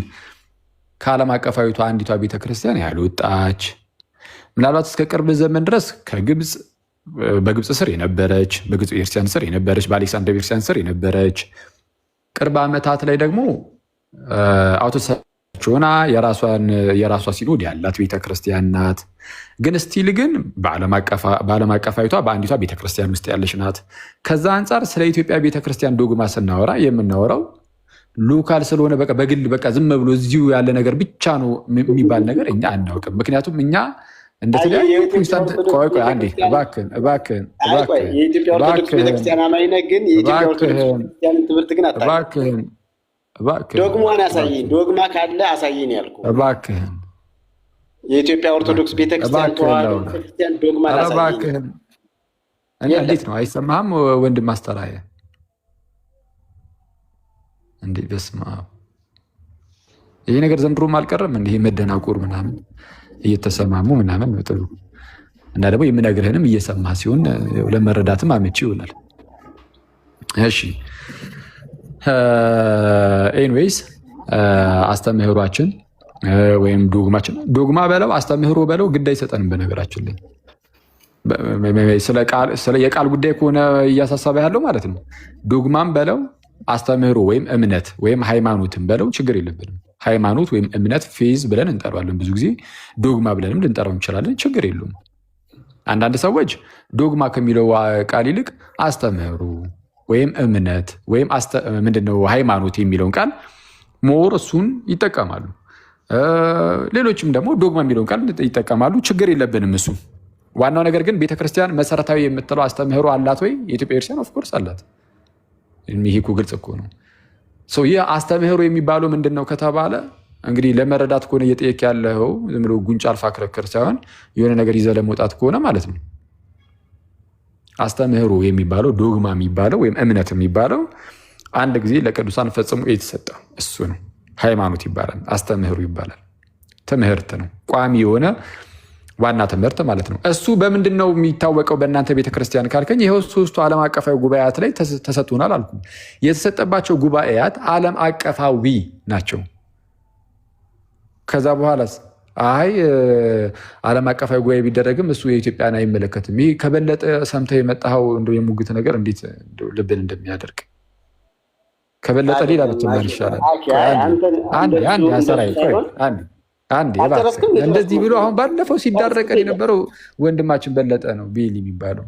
ከዓለም አቀፋዊቷ አንዲቷ ቤተክርስቲያን ያልወጣች፣ ምናልባት እስከ ቅርብ ዘመን ድረስ በግብፅ ስር የነበረች፣ በግብፅ ቤተክርስቲያን ስር የነበረች፣ በአሌክሳንድር ቤተክርስቲያን ስር የነበረች፣ ቅርብ ዓመታት ላይ ደግሞ አውቶሳይድ የቻለች ሆና የራሷ ሲኖድ ያላት ቤተክርስቲያን ናት። ግን ስቲል ግን በዓለም አቀፋዊቷ በአንዲቷ ቤተክርስቲያን ውስጥ ያለች ናት። ከዛ አንጻር ስለ ኢትዮጵያ ቤተክርስቲያን ዶግማ ስናወራ የምናወራው ሎካል ስለሆነ በቃ በግል በቃ ዝም ብሎ እዚሁ ያለ ነገር ብቻ ነው የሚባል ነገር እኛ አናውቅም። ምክንያቱም እኛ እንደተለያዩ ፕሮቴስታንት ቆይ አንዴ እባክህን የኢትዮጵያ ኦርቶዶክስ ቤተክርስቲያን አማኝ ነህ፣ ግን የኢትዮጵያ ኦርቶዶክስ ቤተክርስቲያን ትምህርት ግን እባክህን ዶግማን አሳየኝ። ዶግማ ካለ አሳየኝ ያልኩህ እባክህን። የኢትዮጵያ ኦርቶዶክስ ቤተክርስቲያን ተዋህዶ ቤተክርስቲያን ዶግማን አሳየኝ። እንዴት ነው አይሰማህም? ወንድም አስተራየ እንዴ በስመ አብ። ይሄ ነገር ዘንድሮም አልቀረም እንዲህ መደናቁር ምናምን እየተሰማሙ ምናምን ጥሩ እና ደግሞ የምነግርህንም እየሰማ ሲሆን ለመረዳትም አመቺ ይሆናል። እሺ ኤኒዌይስ አስተምህሯችን ወይም ዶግማችን ዶግማ በለው አስተምህሮ በለው ግድ አይሰጠንም። በነገራችን ላይ ስለ የቃል ጉዳይ ከሆነ እያሳሰበ ያለው ማለት ነው። ዶግማም በለው አስተምህሮ ወይም እምነት ወይም ሃይማኖትን በለው ችግር የለብንም። ሃይማኖት ወይም እምነት ፌዝ ብለን እንጠራዋለን። ብዙ ጊዜ ዶግማ ብለንም ልንጠራው እንችላለን። ችግር የለውም። አንዳንድ ሰዎች ዶግማ ከሚለው ቃል ይልቅ አስተምህሮ ወይም እምነት ወይም ምንድነው ሃይማኖት የሚለውን ቃል ሞር እሱን ይጠቀማሉ። ሌሎችም ደግሞ ዶግማ የሚለውን ቃል ይጠቀማሉ። ችግር የለብንም እሱ። ዋናው ነገር ግን ቤተክርስቲያን መሰረታዊ የምትለው አስተምህሮ አላት ወይ? የኢትዮጵያ ቤተክርስቲያን ኦፍኮርስ አላት። ይሄ እኮ ግልጽ እኮ ነው። ይህ አስተምህሮ የሚባለው ምንድን ነው ከተባለ እንግዲህ ለመረዳት ከሆነ እየጠየቅ ያለው ዝም ብሎ ጉንጭ አልፋ ክርክር ሳይሆን የሆነ ነገር ይዘህ ለመውጣት ከሆነ ማለት ነው። አስተምህሮ የሚባለው ዶግማ የሚባለው ወይም እምነት የሚባለው አንድ ጊዜ ለቅዱሳን ፈጽሞ የተሰጠ እሱ ነው። ሃይማኖት ይባላል፣ አስተምህሮ ይባላል። ትምህርት ነው፣ ቋሚ የሆነ ዋና ትምህርት ማለት ነው። እሱ በምንድን ነው የሚታወቀው በእናንተ ቤተክርስቲያን ካልከኝ ይኸው ሶስቱ ዓለም አቀፋዊ ጉባኤያት ላይ ተሰጥቶናል አልኩ። የተሰጠባቸው ጉባኤያት ዓለም አቀፋዊ ናቸው። ከዛ በኋላስ ዓለም አቀፋዊ ጉባኤ ቢደረግም እሱ የኢትዮጵያን አይመለከትም። ይህ ከበለጠ ሰምተህ የመጣኸው እንደው የሙግት ነገር እንዴት ልብን እንደሚያደርግ ከበለጠ ሌላ ብትማር ይሻላል። አንድ እንደዚህ ብሎ አሁን ባለፈው ሲዳረቀን የነበረው ወንድማችን በለጠ ነው ቤል የሚባለው።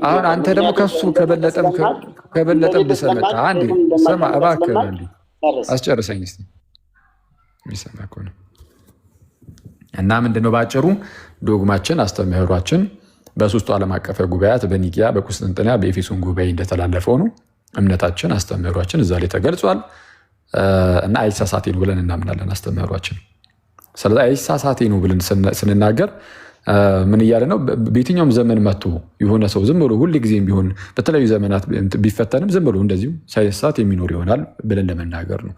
አሁን አንተ ደግሞ ከሱ ከበለጠም ብሰመጣ አንዴ ስማ እባክህ፣ አንዴ አስጨርሰኝ እስኪ የሚሰማ ከሆነ እና ምንድነው ባጭሩ ዶግማችን አስተምህሯችን በሶስቱ ዓለም አቀፍ ጉባኤያት በኒቂያ፣ በቁስጥንጥንያ፣ በኤፌሶን ጉባኤ እንደተላለፈው ነው። እምነታችን አስተምህሯችን እዛ ላይ ተገልጿል እና አይሳሳቴ ነው ብለን እናምናለን አስተምህሯችን። ስለዚህ አይሳሳቴ ነው ብለን ስንናገር ምን እያለ ነው? በየትኛውም ዘመን መጥቶ የሆነ ሰው ዝም ብሎ ሁል ጊዜም ቢሆን በተለያዩ ዘመናት ቢፈተንም ዝም ብሎ እንደዚሁ ሳይሳሳት የሚኖር ይሆናል ብለን ለመናገር ነው።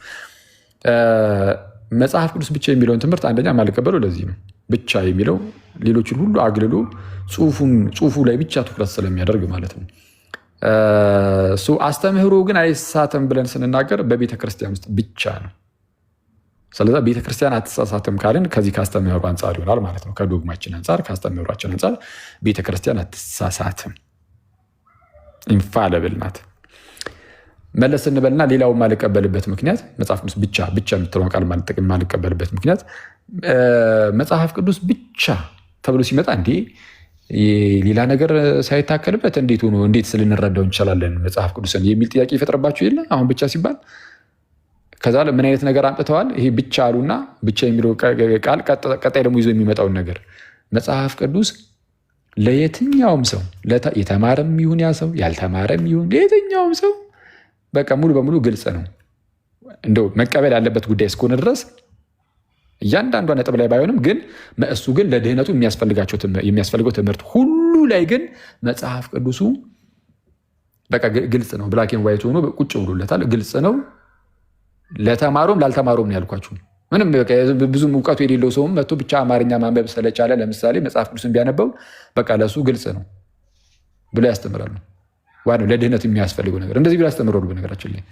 መጽሐፍ ቅዱስ ብቻ የሚለውን ትምህርት አንደኛ ማልቀበለው ለዚህ ነው። ብቻ የሚለው ሌሎችን ሁሉ አግልሎ ጽሁፉ ላይ ብቻ ትኩረት ስለሚያደርግ ማለት ነው። አስተምህሮ ግን አይሳሳትም ብለን ስንናገር በቤተ ክርስቲያን ውስጥ ብቻ ነው። ስለዚህ ቤተ ክርስቲያን አትሳሳትም ካልን ከዚህ ከአስተምህሮ አንጻር ይሆናል ማለት ነው። ከዶግማችን አንጻር፣ ከአስተምህሯችን አንጻር ቤተ ክርስቲያን አትሳሳትም፣ ኢንፋለብል ናት። መለስ እንበልና ሌላው ማልቀበልበት ምክንያት መጽሐፍ ቅዱስ ብቻ የምትለውን ቃል ማልቀበልበት ምክንያት መጽሐፍ ቅዱስ ብቻ ተብሎ ሲመጣ እንዴ ሌላ ነገር ሳይታከልበት እንዴት ልንረዳው እንችላለን መጽሐፍ ቅዱስን የሚል ጥያቄ ይፈጥርባችሁ የለ? አሁን ብቻ ሲባል ከዛ ምን አይነት ነገር አምጥተዋል? ይሄ ብቻ አሉና ብቻ የሚለው ቃል ቀጣይ ደግሞ ይዞ የሚመጣውን ነገር መጽሐፍ ቅዱስ ለየትኛውም ሰው የተማረም ይሁን ያ ሰው ያልተማረም ይሁን ለየትኛውም ሰው በቃ ሙሉ በሙሉ ግልጽ ነው። እንደው መቀበል ያለበት ጉዳይ እስከሆነ ድረስ እያንዳንዷ ነጥብ ላይ ባይሆንም ግን እሱ ግን ለድህነቱ የሚያስፈልገው ትምህርት ሁሉ ላይ ግን መጽሐፍ ቅዱሱ በቃ ግልጽ ነው። ብላክ ኤንድ ዋይት ሆኖ ቁጭ ብሎለታል። ግልጽ ነው ለተማሩም ላልተማሩም ነው ያልኳችሁ። ምንም ብዙም እውቀቱ የሌለው ሰውም መጥቶ ብቻ አማርኛ ማንበብ ስለቻለ ለምሳሌ መጽሐፍ ቅዱስን ቢያነበው በቃ ለሱ ግልጽ ነው ብሎ ያስተምራሉ። ዋናው ለድህነት የሚያስፈልገው ነገር እንደዚህ ብሎ ያስተምራሉ። በነገራችን ላይ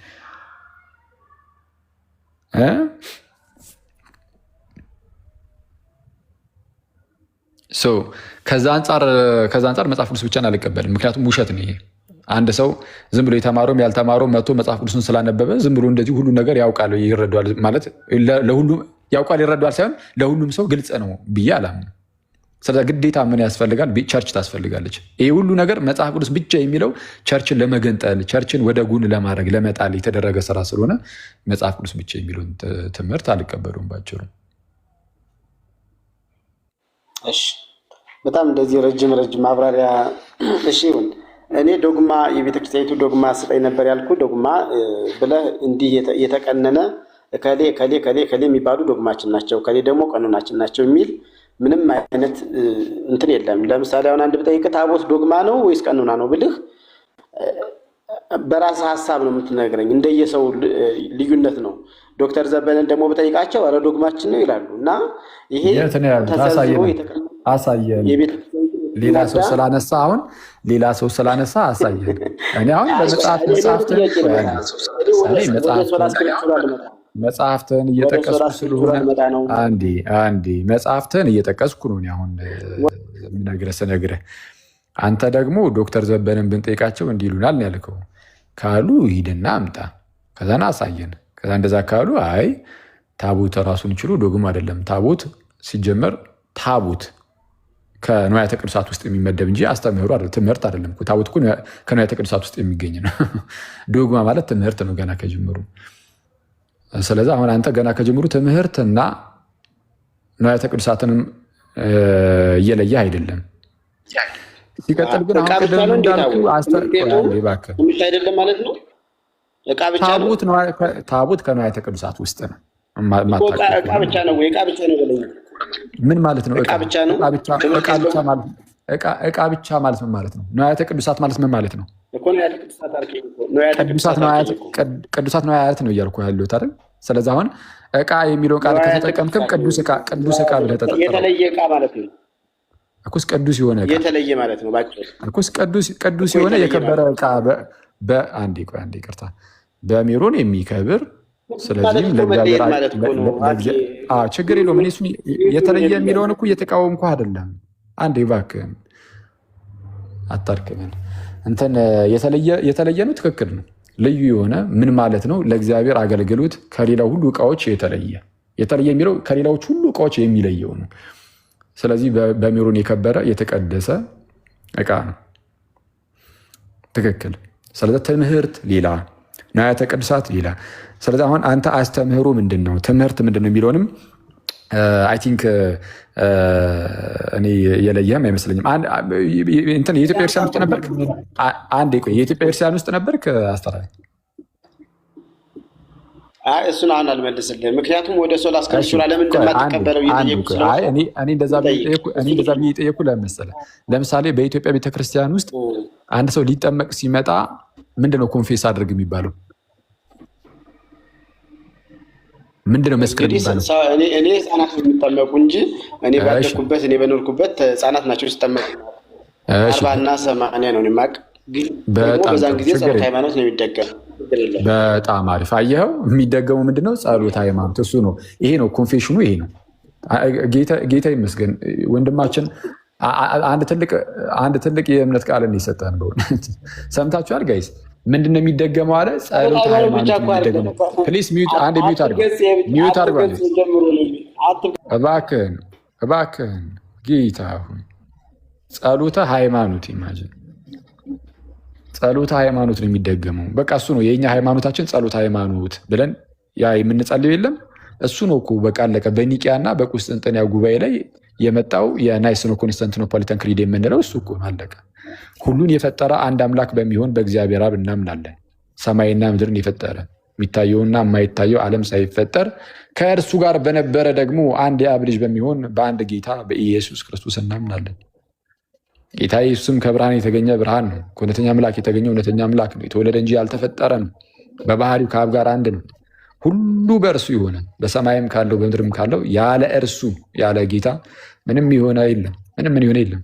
ከዛ አንጻር መጽሐፍ ቅዱስ ብቻን አልቀበልም። ምክንያቱም ውሸት ነው ይሄ። አንድ ሰው ዝም ብሎ የተማረውም ያልተማረውም መጥቶ መጽሐፍ ቅዱስን ስላነበበ ዝም ብሎ እንደዚህ ሁሉ ነገር ያውቃል ይረዳዋል ማለት ለሁሉም ያውቃል ይረዳዋል ሳይሆን ለሁሉም ሰው ግልጽ ነው ብዬ አላምንም። ስለዚህ ግዴታ ምን ያስፈልጋል? ቸርች ታስፈልጋለች። ይህ ሁሉ ነገር መጽሐፍ ቅዱስ ብቻ የሚለው ቸርችን ለመገንጠል ቸርችን ወደ ጎን ለማድረግ ለመጣል የተደረገ ስራ ስለሆነ መጽሐፍ ቅዱስ ብቻ የሚለውን ትምህርት አልቀበሉም ባጭሩ። እሺ በጣም እንደዚህ ረጅም ማብራሪያ እሺ ይሁን። እኔ ዶግማ የቤተክርስቲያኒቱ ዶግማ ስጠኝ ነበር ያልኩ። ዶግማ ብለህ እንዲህ የተቀነነ ከሌ ከሌ ከሌ ከሌ የሚባሉ ዶግማችን ናቸው፣ ከሌ ደግሞ ቀኖናችን ናቸው የሚል ምንም አይነት እንትን የለም። ለምሳሌ አሁን አንድ ብጠይቅ ታቦት ዶግማ ነው ወይስ ቀኖና ነው ብልህ በራስህ ሀሳብ ነው የምትነግረኝ፣ እንደየሰው ልዩነት ነው። ዶክተር ዘበነን ደግሞ ብጠይቃቸው ኧረ ዶግማችን ነው ይላሉ። እና ይሄ ተሰብስቦ አሳየን። ሌላ ሰው ስላነሳ አሁን ሌላ ሰው ስላነሳ አሳየን። እኔ አሁን መጽሐፍትን እየጠቀስኩ ስለሆነ አንዴ መጽሐፍትን እየጠቀስኩ ነው አሁን ስነግርህ። አንተ ደግሞ ዶክተር ዘበነን ብንጠይቃቸው እንዲህ ይሉናል ያልከው ካሉ ሂድና አምጣ፣ ከዛና አሳየን። ከዛ እንደዛ ካሉ አይ ታቦት ራሱን ችሉ ዶግማ አይደለም። ታቦት ሲጀመር ታቦት ከንዋያተ ቅዱሳት ውስጥ የሚመደብ እንጂ አስተምህሮ አይደለም፣ ትምህርት አይደለም። ታቦት እኮ ከንዋያተ ቅዱሳት ውስጥ የሚገኝ ነው። ዶግማ ማለት ትምህርት ነው ገና ከጅምሩ። ስለዚህ አሁን አንተ ገና ከጅምሩ ትምህርትና ንዋያተ ቅዱሳትንም እየለየህ አይደለም። ሲቀጥል ግን አሁን ቅድም እንዳልኩ አይደለም ማለት ነው። ታቦት ከንዋያተ ቅዱሳት ውስጥ ነው። ዕቃ ብቻ ነው ወይ? ዕቃ ብቻ ነው በለኝ። ምን ማለት ነው? ዕቃ ብቻ ነው። ዕቃ ብቻ ማለት ምን ማለት ነው? ንዋያተ ቅዱሳት ማለት ምን ማለት ነው? ቅዱሳት ንዋያት ነው እያልኩ ያለሁት አይደል? ስለዚህ አሁን ዕቃ የሚለው ቃል ከተጠቀምክም ቅዱስ ዕቃ ብለህ ተጠቀም። የተለየ ዕቃ ማለት ነው። እኩስ ቅዱስ የሆነ ዕቃ የተለየ ማለት ነው። እኩስ ቅዱስ የሆነ የከበረ ዕቃ በአንዴ ይቅርታ፣ በሜሮን የሚከብር ስለዚህም ለእግዚአብሔር ችግር የለውም። እኔ እሱን የተለየ የሚለውን እኮ እየተቃወምኩ አይደለም። አንዴ እባክህን አታድክመን። እንትን የተለየ ነው፣ ትክክል ነው። ልዩ የሆነ ምን ማለት ነው? ለእግዚአብሔር አገልግሎት ከሌላው ሁሉ ዕቃዎች የተለየ የሚለው ከሌላዎች ሁሉ ዕቃዎች የሚለየው ነው። ስለዚህ በሜሮን የከበረ የተቀደሰ ዕቃ ነው። ትክክል። ስለዚህ ትምህርት ሌላ፣ ንዋያተ ቅዱሳት ሌላ። ስለዚህ አሁን አንተ አስተምህሮ ምንድን ነው፣ ትምህርት ምንድን ነው የሚለውንም አይ ቲንክ እኔ የለየህም አይመስለኝም። የኢትዮጵያ ቤተክርስቲያን ውስጥ ነበርክ? አንዴ ቆይ፣ የኢትዮጵያ ቤተክርስቲያን ውስጥ ነበርክ? አስተራሪ እሱን አሁን አልመልስልህም። ምክንያቱም ወደ ሶላ አስከሽራ ለምን እንደማትቀበለው እኔ እንደዛ ብዬ ጠየኩ። ለመሰለህ ለምሳሌ በኢትዮጵያ ቤተክርስቲያን ውስጥ አንድ ሰው ሊጠመቅ ሲመጣ ምንድነው ኮንፌስ አድርግ የሚባለው? ምንድነው መስቀል የሚባለው? እኔ ህፃናት የሚጠመቁ እንጂ እኔ ባደኩበት እኔ በኖርኩበት ህፃናት ናቸው ሲጠመቁ። 40 እና 80 ነው የማውቅ። ግን በዛን ጊዜ ጸሎት ሃይማኖት ነው የሚደገም። በጣም አሪፍ አየኸው። የሚደገመው ምንድነው? ጸሎት ሃይማኖት። እሱ ነው። ይሄ ነው ኮንፌሽኑ። ይሄ ነው። ጌታ ይመስገን ወንድማችን አንድ ትልቅ የእምነት ቃል የሰጠን በእውነት ሰምታችኋል ጋይስ? ምንድነው የሚደገመው አለ? ጸሎት ሃይማኖት የሚደገመው። ፕሊስ አንድ ሚዩት አድርጓል። እባክህን ጌታ ሁን። ጸሎተ ሃይማኖት ኢማጂን፣ ጸሎተ ሃይማኖት ነው የሚደገመው። በቃ እሱ ነው የኛ ሃይማኖታችን። ጸሎተ ሃይማኖት ብለን ያ የምንጸልየው የለም እሱ ነው እኮ በቃ አለቀ። በኒቂያና በቁስጥንጥንያ ጉባኤ ላይ የመጣው የናይስኖ ኮንስታንቲኖፖሊታን ክሪድ የምንለው እሱ እኮ አለቀ። ሁሉን የፈጠረ አንድ አምላክ በሚሆን በእግዚአብሔር አብ እናምናለን። ሰማይና ምድርን የፈጠረ የሚታየውና የማይታየው ዓለም ሳይፈጠር ከእርሱ ጋር በነበረ ደግሞ አንድ የአብ ልጅ በሚሆን በአንድ ጌታ በኢየሱስ ክርስቶስ እናምናለን። ጌታ ኢየሱስም ከብርሃን የተገኘ ብርሃን ነው። ከእውነተኛ አምላክ የተገኘ እውነተኛ አምላክ ነው። የተወለደ እንጂ ያልተፈጠረ ነው። በባህሪው ከአብ ጋር አንድ ነው። ሁሉ በእርሱ የሆነ በሰማይም ካለው በምድርም ካለው ያለ እርሱ ያለ ጌታ ምንም የሆነ የለም።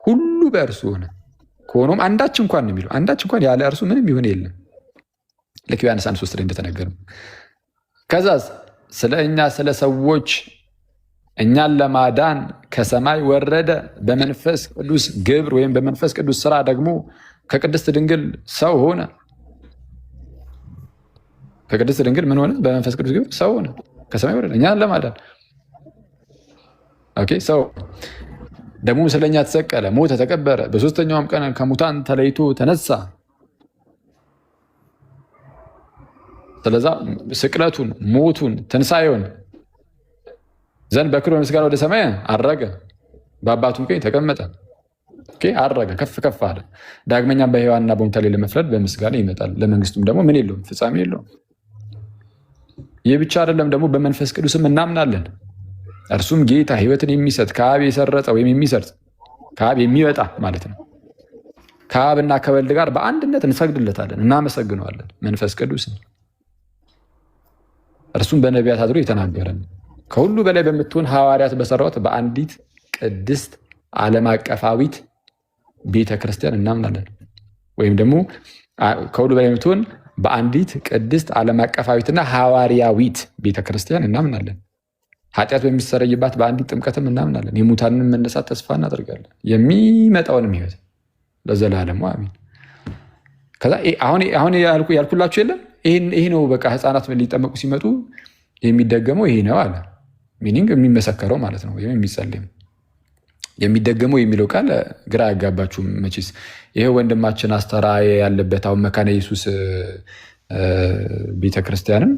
ሁሉ በእርሱ ሆነ፣ ከሆኖም አንዳች እንኳን ነው የሚለው። አንዳች እንኳን ያለ እርሱ ምንም የሆነ የለም። ልክ ዮሐንስ 1:3 ላይ እንደተነገረ ከዛ ስለ እኛ ስለ ሰዎች እኛን ለማዳን ከሰማይ ወረደ፣ በመንፈስ ቅዱስ ግብር ወይም በመንፈስ ቅዱስ ስራ ደግሞ ከቅድስት ድንግል ሰው ሆነ። ከቅድስት ድንግል ምን ሆነ? በመንፈስ ቅዱስ ግብር ሰው ሆነ። ከሰማይ ወረደ እኛን ለማዳን። ኦኬ ሰው ደግሞ ስለኛ ተሰቀለ፣ ሞተ፣ ተቀበረ፣ በሶስተኛውም ቀን ከሙታን ተለይቶ ተነሳ። ስለዛ ስቅለቱን፣ ሞቱን፣ ትንሣኤውን ዘንድ በክብር በምስጋና ወደ ሰማይ አረገ፣ በአባቱም ቀኝ ተቀመጠ። አረገ፣ ከፍ ከፍ አለ። ዳግመኛም በሕያዋንና በሙታን ላይ ለመፍረድ በምስጋና ይመጣል። ለመንግስቱም ደግሞ ምን የለውም? ፍጻሜ የለውም። ይህ ብቻ አይደለም፣ ደግሞ በመንፈስ ቅዱስም እናምናለን። እርሱም ጌታ ሕይወትን የሚሰጥ ከአብ የሰረጸ ወይም የሚሰርጽ ከአብ የሚወጣ ማለት ነው። ከአብና ከወልድ ጋር በአንድነት እንሰግድለታለን፣ እናመሰግነዋለን። መንፈስ ቅዱስ እርሱም በነቢያት አድሮ የተናገረ ከሁሉ በላይ በምትሆን ሐዋርያት በሰራሁት በአንዲት ቅድስት ዓለም አቀፋዊት ቤተክርስቲያን እናምናለን። ወይም ደግሞ ከሁሉ በላይ በምትሆን በአንዲት ቅድስት ዓለም አቀፋዊትና ሐዋርያዊት ቤተክርስቲያን እናምናለን። ኃጢአት በሚሰረይባት በአንዲት ጥምቀትም እናምናለን። የሙታንን መነሳት ተስፋ እናደርጋለን። የሚመጣውንም ሕይወት ለዘላለሙ አሜን። ከዛ አሁን ያልኩላችሁ የለም ይሄ ነው በቃ ህፃናት ሊጠመቁ ሲመጡ የሚደገመው ይሄ ነው አለ። ሚኒንግ የሚመሰከረው ማለት ነው፣ ወይም የሚጸልም የሚደገመው የሚለው ቃል ግራ ያጋባችሁም መቼስ። ይሄ ወንድማችን አስተራየ ያለበት አሁን መካነ ኢየሱስ ቤተክርስቲያንም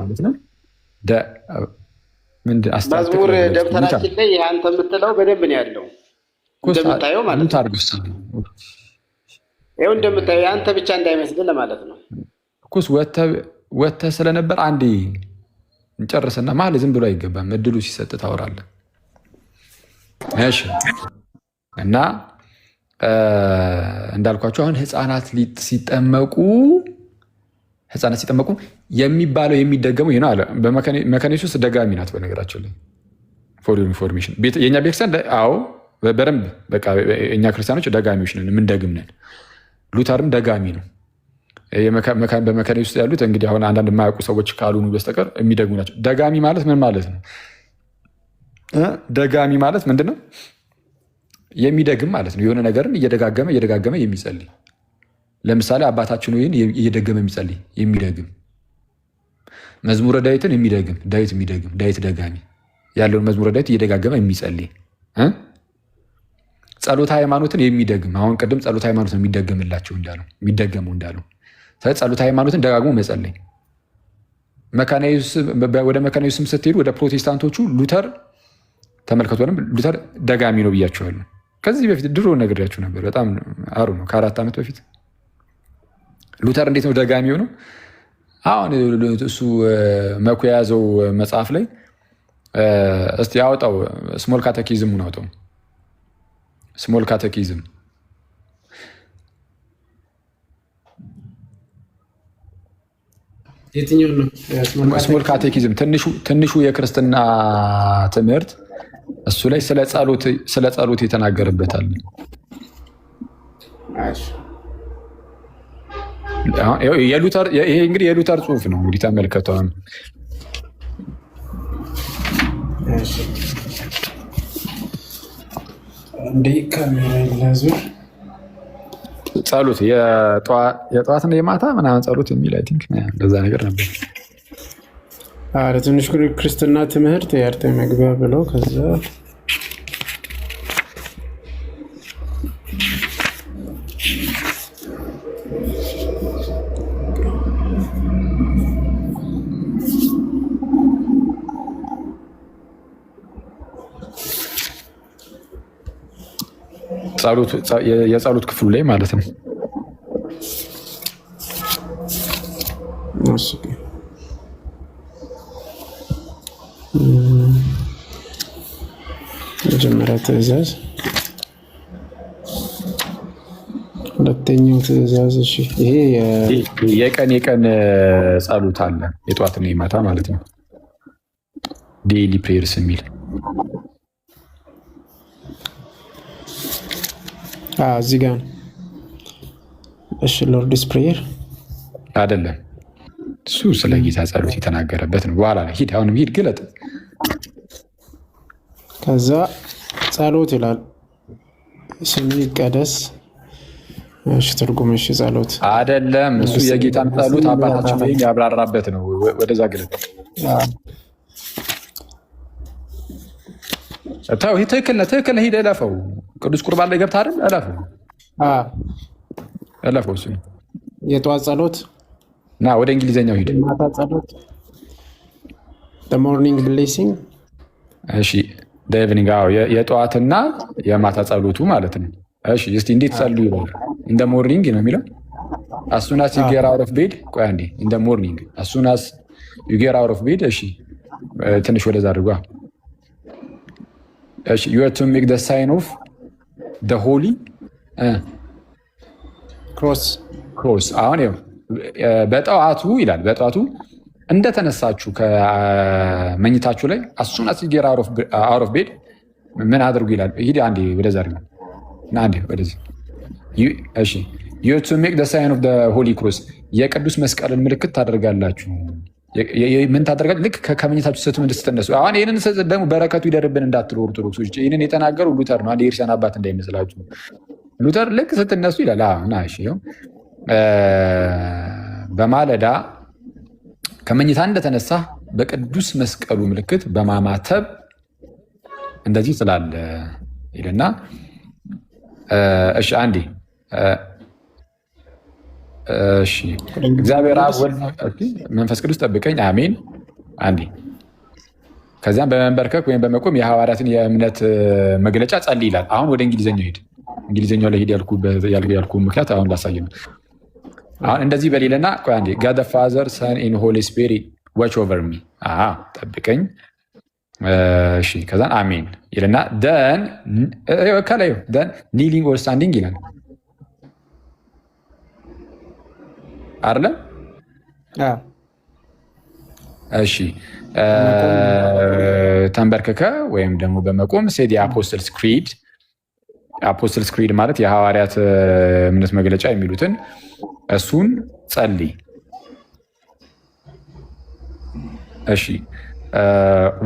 ማለት ነው። መዝሙር ደብተራችን ላይ አንተ የምትለው በደንብ ነው ያለው እንደምታየው ማለት ነው። ይኸው እንደምታየው አንተ ብቻ እንዳይመስልህ ለማለት ነው። ኩስ ወተህ ስለነበር አንዴ እንጨርስና መሀል ዝም ብሎ አይገባም። እድሉ ሲሰጥ ታወራለህ። እሺ። እና እንዳልኳቸው አሁን ህፃናት ሲጠመቁ የሚባለው የሚደገመው ይሄ ነው አለ። በመካነ ኢየሱስ ደጋሚ ናት በነገራችን ላይ ፎር ኢንፎርሜሽን። የእኛ ቤተክርስቲያን አዎ በደንብ በቃ እኛ ክርስቲያኖች ደጋሚዎች ነን፣ የምንደግም ነን። ሉተርም ደጋሚ ነው። በመካነ ኢየሱስ ያሉት እንግዲህ አሁን አንዳንድ የማያውቁ ሰዎች ካልሆኑ በስተቀር የሚደግሙ ናቸው። ደጋሚ ማለት ምን ማለት ነው? ደጋሚ ማለት ምንድን ነው? የሚደግም ማለት ነው። የሆነ ነገርን እየደጋገመ የሚጸልይ። ለምሳሌ አባታችን ሆይን እየደገመ የሚጸልይ የሚደግም፣ መዝሙረ ዳዊትን የሚደግም ዳዊት ደጋሚ ያለውን መዝሙረ ዳዊት እየደጋገመ የሚጸልይ፣ ጸሎተ ሃይማኖትን የሚደግም። አሁን ቅድም ጸሎተ ሃይማኖትን የሚደገምላቸው የሚደገመው እንዳለው ጸሎተ ሃይማኖትን ደጋግሞ መጸለይ። ወደ መካነ ኢየሱስም ስትሄዱ ወደ ፕሮቴስታንቶቹ ሉተር ተመልከቱ። ሉተር ደጋሚ ነው ብያቸዋለሁ። ከዚህ በፊት ድሮ ነግሬያችሁ ነበር። በጣም አሩ ነው። ከ4 ዓመት በፊት ሉተር እንዴት ነው ደጋሚ ሆነው? አሁን እሱ መኩ የያዘው መጽሐፍ ላይ እስቲ ያወጣው፣ ስሞል ካቴኪዝሙን አውጣው። ስሞል ካቴኪዝም የትኛው ነው? ስሞል ካቴኪዝም ትንሹ የክርስትና ትምህርት፣ እሱ ላይ ስለ ጸሎት የተናገረበታል። ይሄ እንግዲህ የሉተር ጽሑፍ ነው። እንግዲህ ተመልከተው። ጸሎት የጠዋትና የማታ ምናምን ጸሎት የሚል አይ ቲንክ እንደዛ ነገር ነበር። ትንሽ ክርስትና ትምህርት የአርተ መግቢያ ብለው ከዛ የጸሎት ክፍሉ ላይ ማለት ነው። መጀመሪያ ትእዛዝ፣ ሁለተኛው ትእዛዝ። እሺ ይሄ የቀን ጸሎት አለ፣ የጠዋትና የማታ ማለት ነው። ዴይሊ ፕሬየርስ የሚል እዚህ ጋር ነው። እሺ ሎርድስ ፕሬየር አይደለም፣ እሱ ስለ ጌታ ጸሎት የተናገረበት ነው። በኋላ ላይ ሂድ፣ አሁንም ሂድ፣ ግለጥ። ከዛ ጸሎት ይላል፣ ስምህ ይቀደስ። እሺ ትርጉም። እሺ ጸሎት አይደለም፣ እሱ የጌታን ጸሎት አባታችን ወይ ያብራራበት ነው። ወደዛ ግለጥ። ተው ይሄ ትክክል ሂድ እለፈው። ቅዱስ ቁርባን ላይ ገብተህ አይደል? እለፈው እሱ የጠዋት ጸሎት ና ወደ እንግሊዘኛው ሂድ። ማታ ጸሎት ሞርኒንግ ብሌሲንግ። እሺ ኢቭኒንግ የጠዋትና የማታ ጸሎቱ ማለት ነው። እሺ እስቲ እንዴት ጸልዩ ይላል? ኢን ዘ ሞርኒንግ ነው የሚለው። as soon as you get out of bed ቆይ አንዴ in the morning as soon as you get out of bed። እሺ ትንሽ ወደዛ አድርጓ። እሺ you have to make the sign of the holy cross። አሁን ይኸው በጠዋቱ ይላል። በጠዋቱ እንደተነሳችሁ ከመኝታችሁ ላይ as soon as you get out of bed ምን አድርጉ ይላል? ሂድ አንዴ ወደዛ አድርጋ እና አንዴ ወደዚህ። እሺ you have to make the sign of the holy cross የቅዱስ መስቀልን ምልክት ታደርጋላችሁ። ምን ታደርጋላችሁ? ልክ ከመኝታችሁ ስትነሱ። አሁን ይህንን ደግሞ በረከቱ ይደርብን እንዳትሉ ኦርቶዶክሶች፣ ይህንን የተናገሩ ሉተር ነው። አንድ የክርስቲያን አባት እንዳይመስላችሁ። ሉተር ልክ ስትነሱ ይላል እሺ በማለዳ ከመኝታ እንደተነሳ በቅዱስ መስቀሉ ምልክት በማማተብ እንደዚህ ስላለ ይልና እሺ አንዴ እሺ እግዚአብሔር አብ ወልድ መንፈስ ቅዱስ ጠብቀኝ አሜን። አንዴ ከዚያም በመንበርከክ ወይም በመቆም የሐዋርያትን የእምነት መግለጫ ጸልይ ይላል። አሁን ወደ እንግሊዝኛው ሄድ። እንግሊዝኛው ላይ ሄድ ያልኩ ምክንያት አሁን ላሳይ ነው። አሁን እንደዚህ በሌለና ቆይ አንዴ ጋድ ፋዘር ሰን ኢን ሆሊ ስፒሪት ዋች ኦቨር ሚ ጠብቀኝ። እሺ ከዛን አሜን ይልና ደን ከላይ ደን ኒሊንግ ኦር ስታንዲንግ ይላል አይደለም? እሺ ተንበርከከ ወይም ደግሞ በመቆም ሴድ የአፖስትልስ ክሪድ። አፖስትልስ ክሪድ ማለት የሐዋርያት እምነት መግለጫ የሚሉትን እሱን ጸልይ። እሺ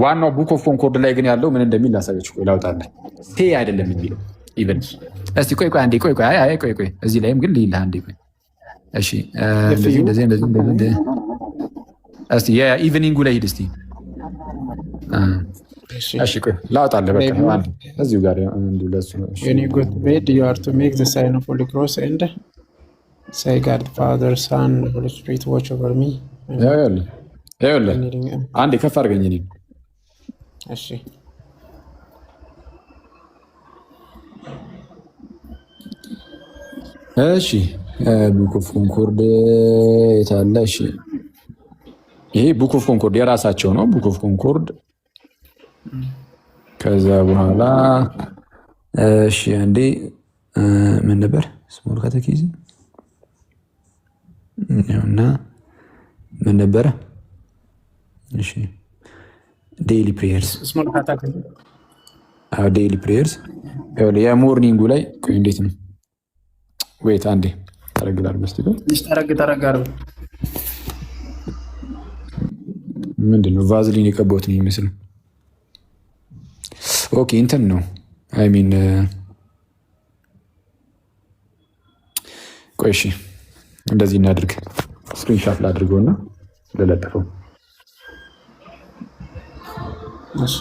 ዋናው ቡክ ኦፍ ኮንኮርድ ላይ ግን ያለው ምን እንደሚል ላሳያችሁ። ቆይ ላውጣልህ። ሴ አይደለም የሚለው ኢቨን። እስቲ ቆይ አንዴ ቆይ እዚህ ላይም ግን ልይልህ አንዴ ቆይ። እሺ እንደዚህ እስቲ የኢቭኒንጉ ላይ ሂድ እስቲ። እሺ ቆይ ላውጣልህ። በቃ እዚሁ ጋር እንዲሁ ለሱ when you go to bed you are to make the sign of Holy Cross and say God Father Son Holy Spirit watch over me። ይኸውልህ አንዴ ከፍ አድርገኝ እኔን። እሺ እሺ ቡክ ኦፍ ኮንኮርድ የታለ? እሺ ይሄ ቡክ ኦፍ ኮንኮርድ የራሳቸው ነው። ቡክ ኦፍ ኮንኮርድ ከዛ በኋላ እሺ አንዴ ምን ነበር ስሞል ካቴኪዝም እና ምን ነበረ? እሺ ዴይሊ ፕሬየርስ ስሞል ካቴኪዝም ዴይሊ ፕሬየርስ የሞርኒንጉ ላይ ቆይ እንዴት ነው? ወይት አንዴ ታረግላል መስጥቶ ተረጋር ምንድነው? ቫዝሊን የቀባሁት ነው የሚመስለው። ኦኬ እንትን ነው አይ ሚን ቆይ እሺ እንደዚህ እናድርግ። ስክሪንሻት ላድርገውና ለለጠፈው። እሺ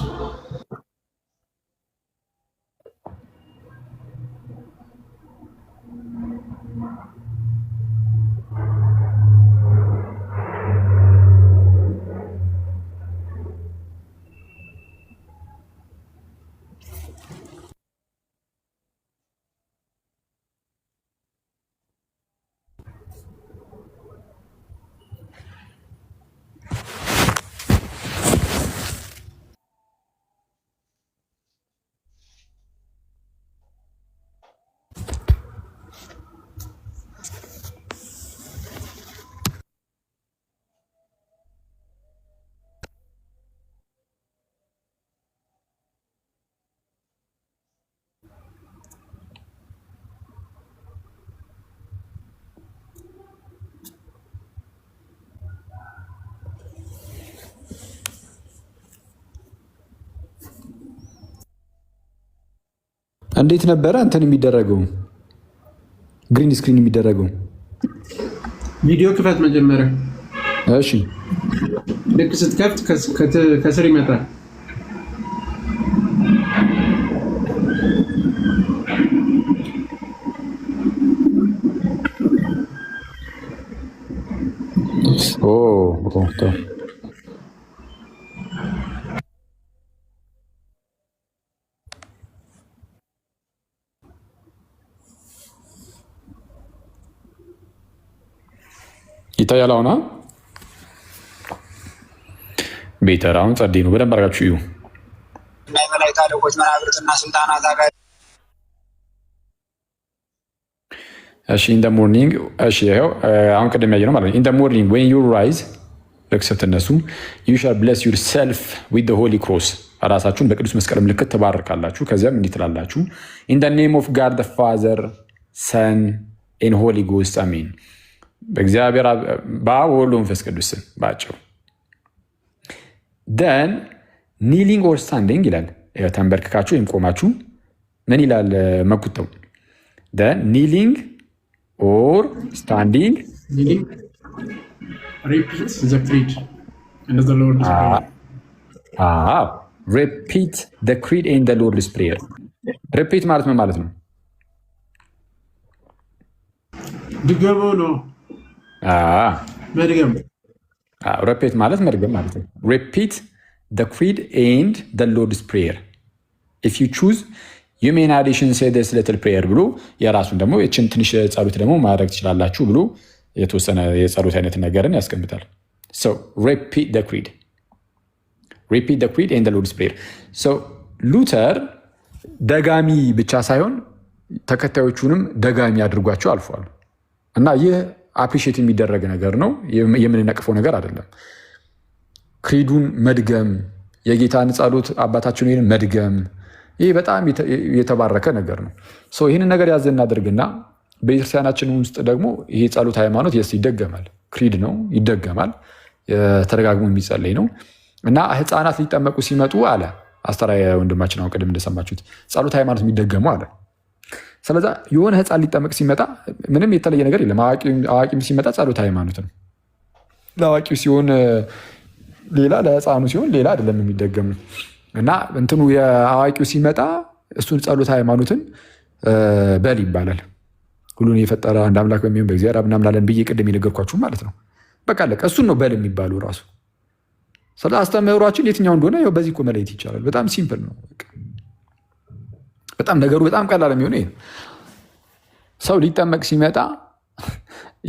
እንዴት ነበረ እንትን የሚደረገው? ግሪን ስክሪን የሚደረገው ቪዲዮ ክፈት መጀመሪያ። እሺ ልክ ስትከፍት ከስር ይመጣል። ይታያል። አሁን ቤተር አሁን ጸዴ ነው። በደንብ አድርጋችሁ እዩ። የመላእክት አለቆች መናብርትና ስልጣናት አጋር እሺ ኢን ዘ ሞርኒንግ እሺ ይኸው አሁን ቅድም ያየነው ማለት ነው። ኢን ዘ ሞርኒንግ ዌን ዩ ራይዝ ልክ ስትነሱ ዩ ሻል ብለስ ዩርሰልፍ ዊዝ ዘ ሆሊ ክሮስ ራሳችሁን በቅዱስ መስቀል ምልክት ትባርካላችሁ። ከዚያም እንዲህ ትላላችሁ ኢን ዘ ኔም ኦፍ ጋድ ዘ ፋዘር ሰን ኤንድ ሆሊ ጎስት አሜን። በእግዚአብሔር በአብ ወወልድ ወመንፈስ ቅዱስ ስም ባጭሩ። ደን ኒሊንግ ኦር ስታንዲንግ ይላል። ተንበርክካችሁ ወይም ቆማችሁ ምን ይላል መኩተው? ደን ኒሊንግ ኦር ስታንዲንግ ሪፒት ዘ ክሪድ ኤንድ ዘ ሎርድስ ፕሬየር። ሪፒት ዘ ክሪድ ኤንድ ዘ ሎርድስ ፕሬየር። ሪፒት ማለት ምን ማለት ነው? ድገሞ ነው። መድገም። ሪፒት ማለት መድገም ማለት ነው። ሪፒት ዘ ክሪድ ኤንድ ዘ ሎርድስ ፕሬየር ኢፍ ዩ ቹዝ ዩ ሜይ ኢን አዲሽን ሴይ ዲስ ሊትል ፕሬየር ብሎ የራሱን ደግሞ ይህችን ትንሽ ጸሎት ደግሞ ማድረግ ትችላላችሁ ብሎ የተወሰነ የጸሎት አይነት ነገርን ያስቀምጣል። ሪፒት ዘ ክሪድ ኤንድ ዘ ሎርድስ ፕሬየር። ሉተር ደጋሚ ብቻ ሳይሆን ተከታዮቹንም ደጋሚ አድርጓቸው አልፏል እና ይህ አፕሪሺየት የሚደረግ ነገር ነው፣ የምንነቅፈው ነገር አይደለም። ክሪዱን መድገም፣ የጌታን ጸሎት አባታችን መድገም፣ ይህ በጣም የተባረከ ነገር ነው። ይህንን ነገር ያዘ እናድርግና በቤተክርስቲያናችን ውስጥ ደግሞ ይሄ ጸሎት ሃይማኖት ይደገማል። ክሪድ ነው፣ ይደገማል፣ ተደጋግሞ የሚጸለይ ነው እና ህፃናት ሊጠመቁ ሲመጡ አለ አስተራየ ወንድማችን አሁን ቅድም እንደሰማችሁት ጸሎት ሃይማኖት የሚደገሙ አለ። ስለዛ የሆነ ህፃን ሊጠመቅ ሲመጣ ምንም የተለየ ነገር የለም። አዋቂም ሲመጣ ጸሎት ሃይማኖት ነው። ለአዋቂው ሲሆን ሌላ፣ ለህፃኑ ሲሆን ሌላ አይደለም የሚደገም እና እንትኑ የአዋቂው ሲመጣ እሱን ጸሎት ሃይማኖትን በል ይባላል። ሁሉን የፈጠረ አንድ አምላክ በሚሆን በእግዚአብሔር እናምናለን ብዬ ቅድም የነገርኳችሁ ማለት ነው። በቃ አለቀ። እሱን ነው በል የሚባሉ ራሱ። ስለ አስተምህሯችን የትኛው እንደሆነ በዚህ እኮ መለየት ይቻላል። በጣም ሲምፕል ነው። በጣም ነገሩ በጣም ቀላል የሚሆነ ይሄ ነው። ሰው ሊጠመቅ ሲመጣ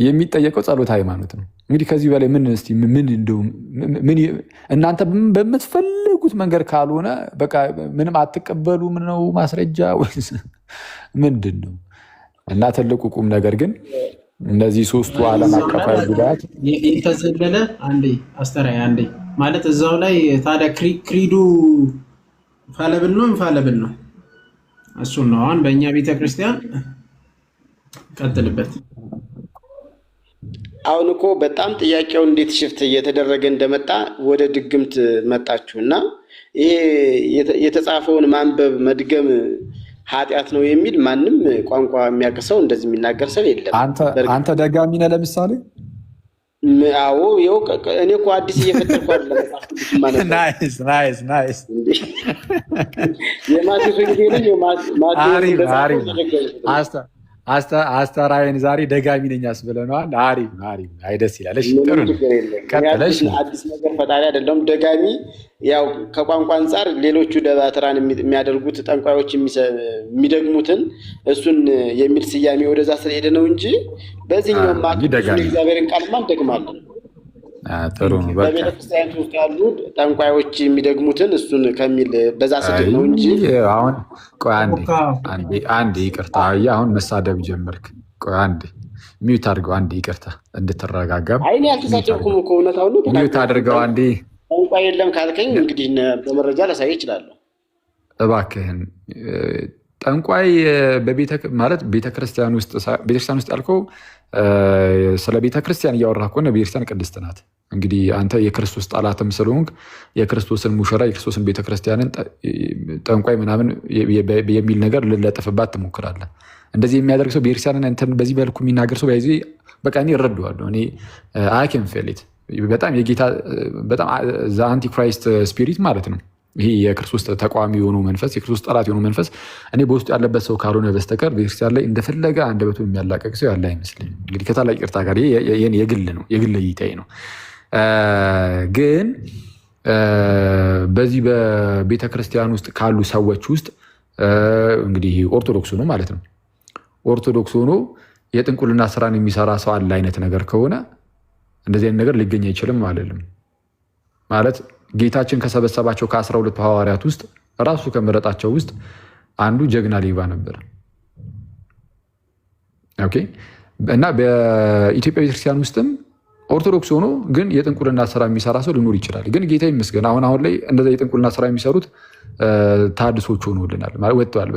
የሚጠየቀው ጸሎት ሃይማኖት ነው። እንግዲህ ከዚህ በላይ ምን እናንተ በምትፈልጉት መንገድ ካልሆነ በቃ ምንም አትቀበሉም ነው ማስረጃ ወይስ ምንድን ነው? እና ትልቁ ቁም ነገር ግን እነዚህ ሶስቱ ዓለም አቀፋዊ ጉዳት የተዘለለ አንዴ አስተራይ አንዴ ማለት እዛው ላይ ታዲያ ክሪዱ ፋለብል ነው ኢንፋለብል ነው። እሱን ነው አሁን በእኛ ቤተክርስቲያን ቀጥልበት። አሁን እኮ በጣም ጥያቄው እንዴት ሽፍት እየተደረገ እንደመጣ ወደ ድግምት መጣችሁ እና ይሄ የተጻፈውን ማንበብ መድገም ኃጢአት ነው የሚል ማንም ቋንቋ የሚያቅሰው እንደዚህ የሚናገር ሰው የለም። አንተ ደጋሚ ነህ ለምሳሌ? አዎ ይኸው እኔ እኮ አዲስ እየፈጠርኩ አይደለም መጽሐፍ ቅዱስ ማለት ነው። ናይስ የማቴዎስ ወንጌልን አስተራየን ዛሬ ደጋሚ ነኝ አስብለነዋል። አሪፍ አይ ደስ ይላል። እሺ ጥሩ ነው። ቀጥለሽ አዲስ ነገር ፈጣሪ አይደለም ደጋሚ። ያው ከቋንቋ አንጻር ሌሎቹ ደባትራን የሚያደርጉት ጠንቋዮች የሚደግሙትን እሱን የሚል ስያሜ ወደዛ ስለሄደ ነው እንጂ በዚህኛው እግዚአብሔርን ቃልማ እንደግማለን። ጥሩ ነው። በቃ በቤተክርስቲያን ውስጥ ያሉ ጠንቋዮች የሚደግሙትን እሱን ከሚል በዛ ስድብ ነው እንጂ አሁን ቆይ አንዴ ይቅርታ። አሁን መሳደብ ጀመርክ። ቆይ አንዴ ሚዩት አድርገው። አንዴ ይቅርታ እንድትረጋጋም። አይኔ አልተሳደብኩም እኮ እውነታውን ነው። ሚዩት አድርገው አንዴ። ጠንቋይ የለም ካልከኝ እንግዲህ በመረጃ ላሳይ እችላለሁ። እባክህን ጠንቋይ ማለት ቤተክርስቲያን ውስጥ ያልከው ስለ ቤተክርስቲያን እያወራህ ከሆነ ቤተክርስቲያን ቅድስት ናት። እንግዲህ አንተ የክርስቶስ ጠላትም ስለሆንክ የክርስቶስን ሙሽራ የክርስቶስን ቤተክርስቲያንን ጠንቋይ ምናምን የሚል ነገር ልለጥፍባት ትሞክራለህ። እንደዚህ የሚያደርግ ሰው ቤተክርስቲያንን በዚህ መልኩ የሚናገር ሰው በዚህ በቃ እኔ እረዳዋለሁ። እኔ አይ ካን ፊል ኢት በጣም የጌታ በጣም አንቲክራይስት ስፒሪት ማለት ነው። ይሄ የክርስቶስ ተቃዋሚ የሆነው መንፈስ፣ የክርስቶስ ጠላት የሆነው መንፈስ እኔ በውስጡ ያለበት ሰው ካልሆነ በስተቀር ቤተክርስቲያን ላይ እንደፈለገ አንደበቱን የሚያላቀቅ ሰው ያለ አይመስለኝም። እንግዲህ ከታላቅ ይቅርታ ጋር የግል ነው፣ የግል እይታዬ ነው። ግን በዚህ በቤተ ክርስቲያን ውስጥ ካሉ ሰዎች ውስጥ እንግዲህ ኦርቶዶክስ ሆኖ ማለት ነው ኦርቶዶክስ ሆኖ የጥንቁልና ስራን የሚሰራ ሰው አለ አይነት ነገር ከሆነ እንደዚህ አይነት ነገር ሊገኝ አይችልም አይደለም ማለት ጌታችን ከሰበሰባቸው ከ12 ሐዋርያት ውስጥ ራሱ ከመረጣቸው ውስጥ አንዱ ጀግና ሌባ ነበር። ኦኬ። እና በኢትዮጵያ ቤተክርስቲያን ውስጥም ኦርቶዶክስ ሆኖ ግን የጥንቁልና ስራ የሚሰራ ሰው ሊኖር ይችላል። ግን ጌታ ይመስገን አሁን ላይ እንደዛ የጥንቁልና ስራ የሚሰሩት ታድሶች ሆኖልናል ወጥተዋል።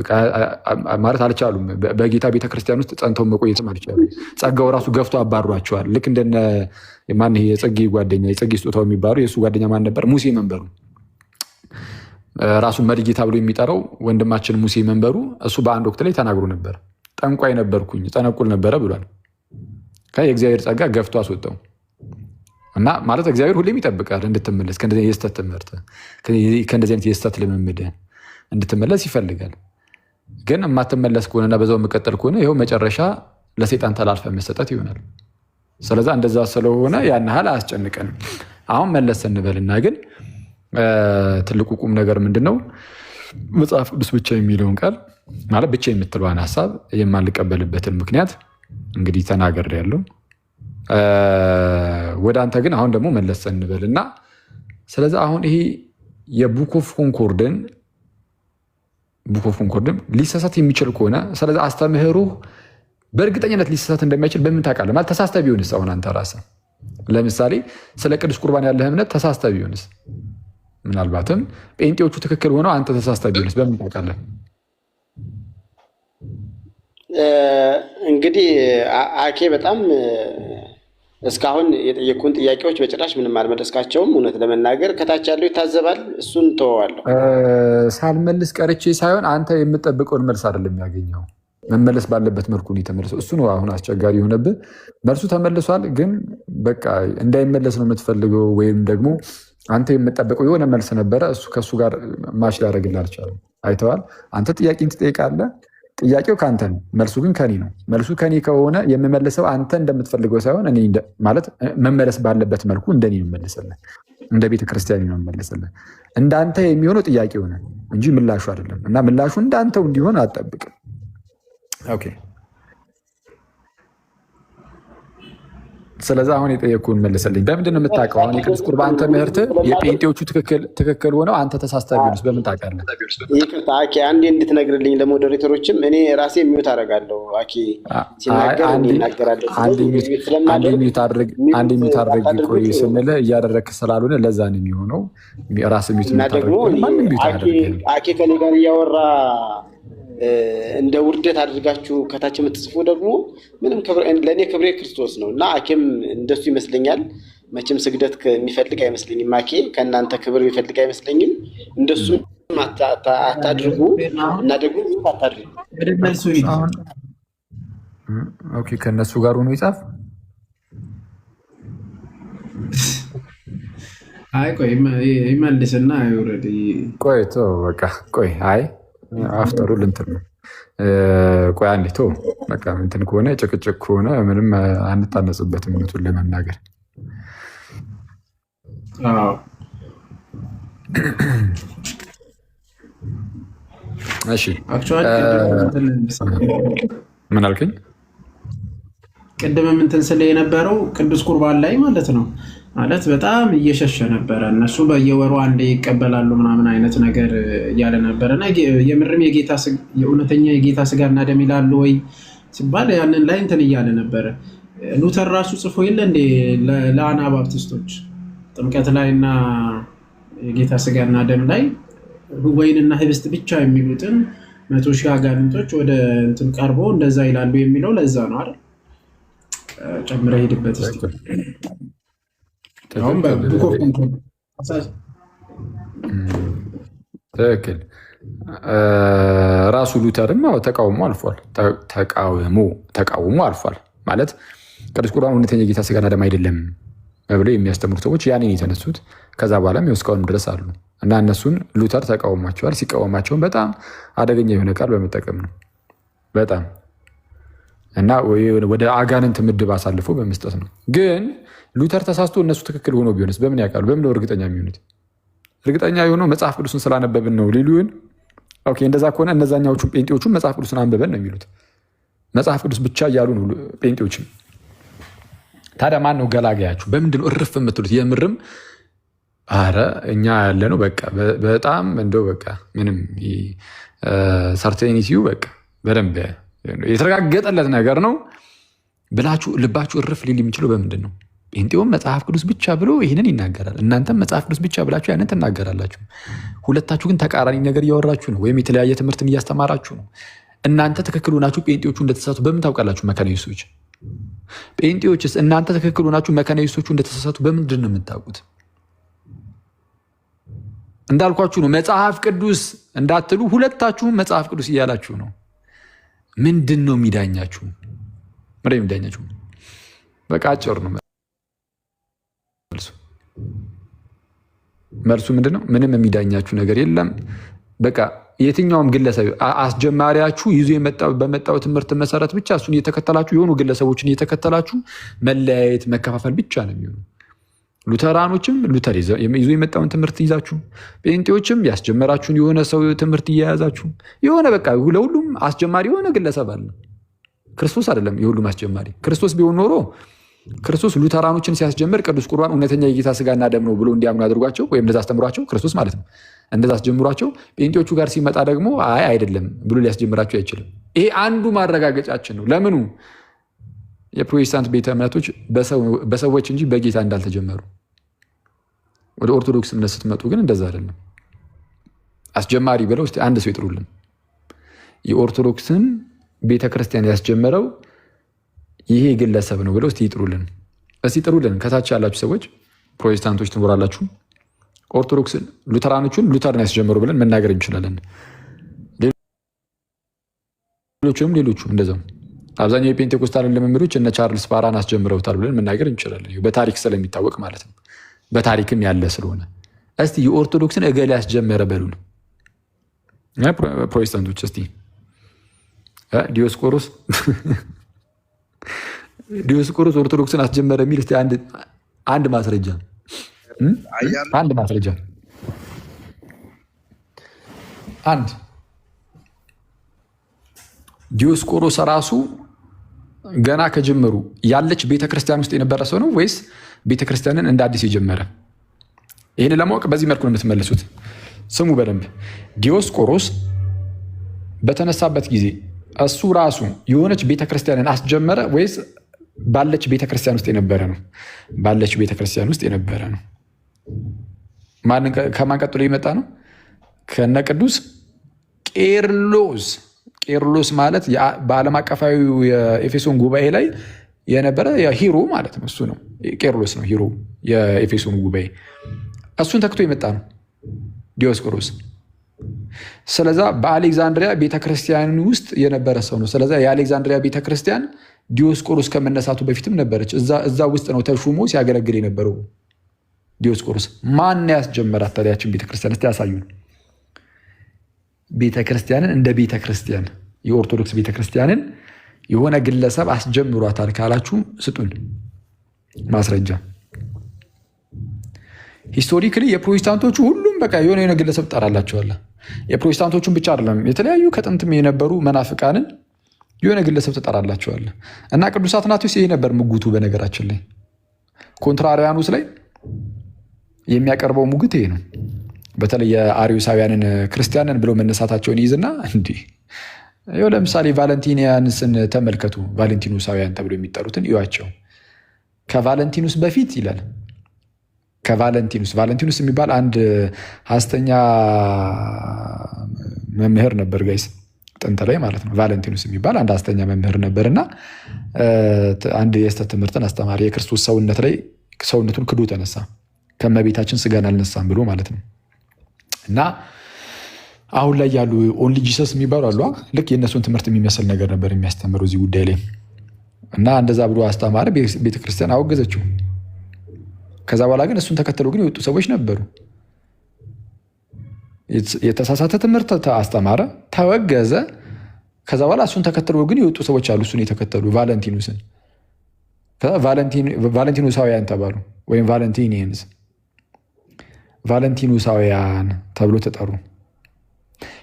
ማለት አልቻሉም። በጌታ ቤተክርስቲያን ውስጥ ጸንተው መቆየትም አልቻሉም። ጸጋው ራሱ ገፍቶ አባሯቸዋል። ልክ እንደነ ማን ይሄ የጸጌ ጓደኛ የጸጌ ስጦታው የሚባሉ የእሱ ጓደኛ ማን ነበር? ሙሴ መንበሩ ራሱን መሪጌታ ብሎ የሚጠራው ወንድማችን ሙሴ መንበሩ እሱ በአንድ ወቅት ላይ ተናግሮ ነበር። ጠንቋይ ነበርኩኝ ጠነቁል ነበረ ብሏል። የእግዚአብሔር ጸጋ ገፍቶ አስወጣው እና ማለት እግዚአብሔር ሁሌም ይጠብቃል እንድትመለስ ከእንደዚህ የስተት ትምህርት ከእንደዚህ አይነት የስተት ልምምድ እንድትመለስ ይፈልጋል። ግን የማትመለስ ከሆነና በዛው መቀጠል ከሆነ ይኸው መጨረሻ ለሰይጣን ተላልፈ መሰጠት ይሆናል። ስለዛ እንደዛ ስለሆነ ያን ያህል አያስጨንቀንም። አሁን መለስ እንበልና ግን ትልቁ ቁም ነገር ምንድነው? መጽሐፍ ቅዱስ ብቻ የሚለውን ቃል ማለት ብቻ የምትለዋን ሀሳብ የማንቀበልበትን ምክንያት እንግዲህ ተናግሬያለሁ። ወደ አንተ ግን አሁን ደግሞ መለስ እንበልና ስለዚህ አሁን ይሄ የቡክ ኦፍ ኮንኮርድን ሊሰሳት የሚችል ከሆነ ስለዚህ አስተምህሮ በእርግጠኝነት ሊሰሳት እንደማይችል በምን ታውቃለህ? ማለት ተሳስተ ቢሆንስ? አሁን አንተ ራስህ ለምሳሌ ስለ ቅዱስ ቁርባን ያለህ እምነት ተሳስተ ቢሆንስ? ምናልባትም ጴንጤዎቹ ትክክል ሆነው አንተ ተሳስተ ቢሆንስ በምን ታውቃለህ? እንግዲህ አኬ በጣም እስካሁን የጠየቁን ጥያቄዎች በጭራሽ ምንም አልመለስካቸውም። እውነት ለመናገር ከታች ያለው ይታዘባል። እሱን ተወዋለሁ። ሳልመልስ ቀርቼ ሳይሆን አንተ የምጠብቀውን መልስ አይደለም ያገኘው። መመለስ ባለበት መልኩ ነው የተመለሰው። እሱ ነው አሁን አስቸጋሪ የሆነብህ። መልሱ ተመልሷል፣ ግን በቃ እንዳይመለስ ነው የምትፈልገው፣ ወይም ደግሞ አንተ የምጠብቀው የሆነ መልስ ነበረ። እሱ ከእሱ ጋር ማሽ ሊያደርግልህ አልቻለም። አይተዋል። አንተ ጥያቄን ትጠይቃለህ። ጥያቄው ከአንተ ነው፣ መልሱ ግን ከኔ ነው። መልሱ ከኔ ከሆነ የምመልሰው አንተ እንደምትፈልገው ሳይሆን እኔ ማለት መመለስ ባለበት መልኩ እንደኔ ነው የምመልስልህ፣ እንደ ቤተክርስቲያን ነው የምመልስልህ። እንዳንተ የሚሆነው ጥያቄው ነው እንጂ ምላሹ አይደለም። እና ምላሹ እንዳንተው እንዲሆን አትጠብቅም። ኦኬ። ስለዚህ አሁን የጠየኩህን መልስልኝ። በምንድን ነው የምታውቀው? አሁን የቅዱስ ቁርባን ትምህርት የጴንጤዎቹ ትክክል ሆነው አንተ ተሳስተህ ቢሆንስ በምን ታውቃለህ? ይቅርታ አኬ፣ አንዴ እንድትነግርልኝ ለሞዴሬተሮችም እኔ ራሴ የሚዩት አደርጋለሁ። አኬ ሲናገር ይናገራለሁ። አንድ ሚዩት አድርግ ቆይ ስንልህ እያደረግክ ስላልሆነ ለዛ ነው የሚሆነው። ራስ ሚዩት እና ደግሞ አኬ ከኔ ጋር እያወራ እንደ ውርደት አድርጋችሁ ከታች የምትጽፉ ደግሞ ምንም ለእኔ ክብሬ ክርስቶስ ነው እና አኬም እንደሱ ይመስለኛል። መቼም ስግደት የሚፈልግ አይመስለኝም። አኬ ከእናንተ ክብር የሚፈልግ አይመስለኝም። እንደሱ አታድርጉ እና ደግሞ አታድርጉ። ኦኬ፣ ከእነሱ ጋር ሆኖ ይጻፍ። አይ ቆይ ይመልስና አይውረድ። ቆይ ተው በቃ ቆይ። አይ አፍጠሩ ልንትን ነው። ቆይ አንዴ ተው በቃ። እንትን ከሆነ ጭቅጭቅ ከሆነ ምንም አንታነጽበትም። እውነቱን ለመናገር እሺ። ምን አልከኝ? ቅድም እንትን ስለ የነበረው ቅዱስ ቁርባን ላይ ማለት ነው ማለት በጣም እየሸሸ ነበረ። እነሱ በየወሩ አንዴ ይቀበላሉ ምናምን አይነት ነገር እያለ ነበረ እና የምርም የእውነተኛ የጌታ ስጋና ደም ይላሉ ወይ ሲባል ያንን ላይ እንትን እያለ ነበረ። ሉተር ራሱ ጽፎ የለ እንዴ ለአና ባፕቲስቶች ጥምቀት ላይ እና የጌታ ስጋና ደም ላይ ወይንና ህብስት ብቻ የሚሉትን 100,000 አጋንንቶች ወደ እንትን ቀርቦ እንደዛ ይላሉ የሚለው ለዛ ነው አይደል? ጨምረ ሄድበት እስቲ። ትክክል። ራሱ ሉተርም ተቃውሞ አልፏል ማለት ቅዱስ ቁርባን እውነተኛ የጌታ ስጋና ደም አይደለም ብለው የሚያስተምሩ ሰዎች ያኔን የተነሱት ከዛ በኋላም እስካሁንም ድረስ አሉ እና እነሱን ሉተር ተቃውሟቸዋል። ሲቃወማቸውን በጣም አደገኛ የሆነ ቃል በመጠቀም ነው በጣም እና ወደ አጋንንት ምድብ አሳልፎ በመስጠት ነው። ግን ሉተር ተሳስቶ እነሱ ትክክል ሆኖ ቢሆንስ በምን ያውቃሉ? በምን ነው እርግጠኛ የሚሆኑት? እርግጠኛ የሆነው መጽሐፍ ቅዱስን ስላነበብን ነው ሊሉን። ኦኬ እንደዛ ከሆነ እነዛኛዎቹ ጴንጤዎቹም መጽሐፍ ቅዱስን አንብበን ነው የሚሉት። መጽሐፍ ቅዱስ ብቻ እያሉ ነው ጴንጤዎችም። ታዲያ ማን ነው ገላጋያችሁ? በምንድን ነው እርፍ የምትሉት? የምርም አረ እኛ ያለ ነው በቃ በጣም እንደው በቃ ምንም ሰርቴኒቲው በቃ በደንብ የተረጋገጠለት ነገር ነው ብላችሁ ልባችሁ እርፍ ሊል የሚችለው በምንድን ነው? ጴንጤውም መጽሐፍ ቅዱስ ብቻ ብሎ ይህንን ይናገራል። እናንተም መጽሐፍ ቅዱስ ብቻ ብላችሁ ያንን ትናገራላችሁ። ሁለታችሁ ግን ተቃራኒ ነገር እያወራችሁ ነው፣ ወይም የተለያየ ትምህርትን እያስተማራችሁ ነው። እናንተ ትክክል ሆናችሁ ጴንጤዎቹ እንደተሳሳቱ በምን ታውቃላችሁ? መካነ ኢየሱሶች ጴንጤዎችስ እናንተ ትክክል ሆናችሁ መካነ ኢየሱሶቹ እንደተሳሳቱ በምንድን ነው የምታውቁት? እንዳልኳችሁ ነው። መጽሐፍ ቅዱስ እንዳትሉ ሁለታችሁም መጽሐፍ ቅዱስ እያላችሁ ነው። ምንድን ነው የሚዳኛችሁ? ምንድን ነው የሚዳኛችሁ? በቃ አጭር ነው መልሱ ምንድን ነው? ምንም የሚዳኛችሁ ነገር የለም። በቃ የትኛውም ግለሰብ አስጀማሪያችሁ ይዞ በመጣው ትምህርት መሰረት ብቻ እሱን እየተከተላችሁ የሆኑ ግለሰቦችን እየተከተላችሁ መለያየት፣ መከፋፈል ብቻ ነው የሚሆኑ። ሉተራኖችም ሉተር ይዞ የመጣውን ትምህርት ይዛችሁ፣ ጴንጤዎችም ያስጀመራችሁን የሆነ ሰው ትምህርት እየያዛችሁ የሆነ በቃ ለሁሉም አስጀማሪ የሆነ ግለሰብ አለ። ክርስቶስ አይደለም የሁሉም አስጀማሪ። ክርስቶስ ቢሆን ኖሮ ክርስቶስ ሉተራኖችን ሲያስጀምር ቅዱስ ቁርባን እውነተኛ የጌታ ስጋና ደም ነው ብሎ እንዲያምኑ አድርጓቸው ወይም እንደዛ አስተምሯቸው ክርስቶስ ማለት ነው እንደዛ አስጀምሯቸው፣ ጴንጤዎቹ ጋር ሲመጣ ደግሞ አይ አይደለም ብሎ ሊያስጀምራቸው አይችልም። ይሄ አንዱ ማረጋገጫችን ነው። ለምኑ የፕሮቴስታንት ቤተ እምነቶች በሰዎች እንጂ በጌታ እንዳልተጀመሩ። ወደ ኦርቶዶክስ እምነት ስትመጡ ግን እንደዛ አይደለም። አስጀማሪ ብለው እስቲ አንድ ሰው ይጥሩልን። የኦርቶዶክስን ቤተክርስቲያን ያስጀመረው ይሄ ግለሰብ ነው ብለው እስቲ ይጥሩልን። እስቲ ጥሩልን። ከታች ያላችሁ ሰዎች ፕሮቴስታንቶች ትኖራላችሁ። ኦርቶዶክስን ሉተራኖቹን ሉተርን ያስጀመሩ ብለን መናገር እንችላለን። ሌሎቹም እንደዛው አብዛኛው የፔንቴኮስታልን ልምምዶች እነ ቻርልስ ስፓራን አስጀምረውታል ብለን መናገር እንችላለን። በታሪክ ስለሚታወቅ ማለት ነው፣ በታሪክም ያለ ስለሆነ። እስቲ የኦርቶዶክስን እገሌ ያስጀመረ በሉን ፕሮቴስታንቶች። እስቲ ዲዮስቆሮስ ኦርቶዶክስን አስጀመረ የሚል እስቲ አንድ ማስረጃ አንድ ዲዮስቆሮስ ራሱ ገና ከጀመሩ ያለች ቤተክርስቲያን ውስጥ የነበረ ሰው ነው ወይስ ቤተክርስቲያንን እንደ አዲስ የጀመረ? ይህን ለማወቅ በዚህ መልኩ ነው የምትመልሱት። ስሙ በደንብ። ዲዮስቆሮስ በተነሳበት ጊዜ እሱ ራሱ የሆነች ቤተክርስቲያንን አስጀመረ ወይስ ባለች ቤተክርስቲያን ውስጥ የነበረ ነው? ባለች ቤተክርስቲያን ውስጥ የነበረ ነው። ከማን ቀጥሎ የመጣ ነው? ከነ ቅዱስ ቄርሎስ። ቄርሎስ ማለት በዓለም አቀፋዊ የኤፌሶን ጉባኤ ላይ የነበረ ሂሮ ማለት ነው። እሱ ነው ቄርሎስ ነው ሂሮ የኤፌሶን ጉባኤ። እሱን ተክቶ የመጣ ነው ዲዮስቆሮስ። ስለዛ በአሌክዛንድሪያ ቤተክርስቲያን ውስጥ የነበረ ሰው ነው። ስለዛ የአሌክዛንድሪያ ቤተክርስቲያን ዲዮስቆሮስ ከመነሳቱ በፊትም ነበረች። እዛ ውስጥ ነው ተሹሞ ሲያገለግል የነበረው ዲዮስቆሮስ። ማን ያስጀመራት ታዲያችን ቤተክርስቲያን? እስቲ ያሳዩን። ቤተክርስቲያንን እንደ ቤተክርስቲያን የኦርቶዶክስ ቤተክርስቲያንን የሆነ ግለሰብ አስጀምሯታል ካላችሁ ስጡን ማስረጃ። ሂስቶሪክሊ የፕሮቴስታንቶቹ ሁሉም በቃ የሆነ ግለሰብ ጠራላቸዋል። የፕሮቴስታንቶቹን ብቻ አይደለም የተለያዩ ከጥንትም የነበሩ መናፍቃንን የሆነ ግለሰብ ትጠራላቸዋል። እና ቅዱስ አትናቴዎስ ይሄ ነበር ምጉቱ። በነገራችን ላይ ኮንትራሪያኑስ ላይ የሚያቀርበው ሙግት ይሄ ነው። በተለይ የአሪዮሳውያንን ክርስቲያንን ብለው መነሳታቸውን ይይዝና እንዲህ ይኸው ለምሳሌ ቫለንቲኒያንስን ተመልከቱ። ቫለንቲኑሳውያን ተብሎ የሚጠሩትን እዩዋቸው። ከቫለንቲኑስ በፊት ይላል ቫለንቲኑስ የሚባል አንድ ሐሰተኛ መምህር ነበር ጋይስ፣ ጥንት ላይ ማለት ነው። ቫለንቲኑስ የሚባል አንድ ሐሰተኛ መምህር ነበር እና አንድ የስተት ትምህርትን አስተማሪ። የክርስቶስ ሰውነት ላይ ሰውነቱን ክዶ ተነሳ፣ ከመቤታችን ስጋን አልነሳም ብሎ ማለት ነው። እና አሁን ላይ ያሉ ኦንሊ ጂሰስ የሚባሉ አሉ። ልክ የእነሱን ትምህርት የሚመስል ነገር ነበር የሚያስተምሩ እዚህ ጉዳይ ላይ። እና እንደዛ ብሎ አስተማረ። ቤተክርስቲያን አወገዘችው። ከዛ በኋላ ግን እሱን ተከትለው ግን የወጡ ሰዎች ነበሩ። የተሳሳተ ትምህርት አስተማረ፣ ተወገዘ። ከዛ በኋላ እሱን ተከትለው ግን የወጡ ሰዎች አሉ። እሱን የተከተሉ ቫለንቲኑሳውያን ተባሉ፣ ወይም ቫለንቲኒየንስ፣ ቫለንቲኑሳውያን ተብሎ ተጠሩ።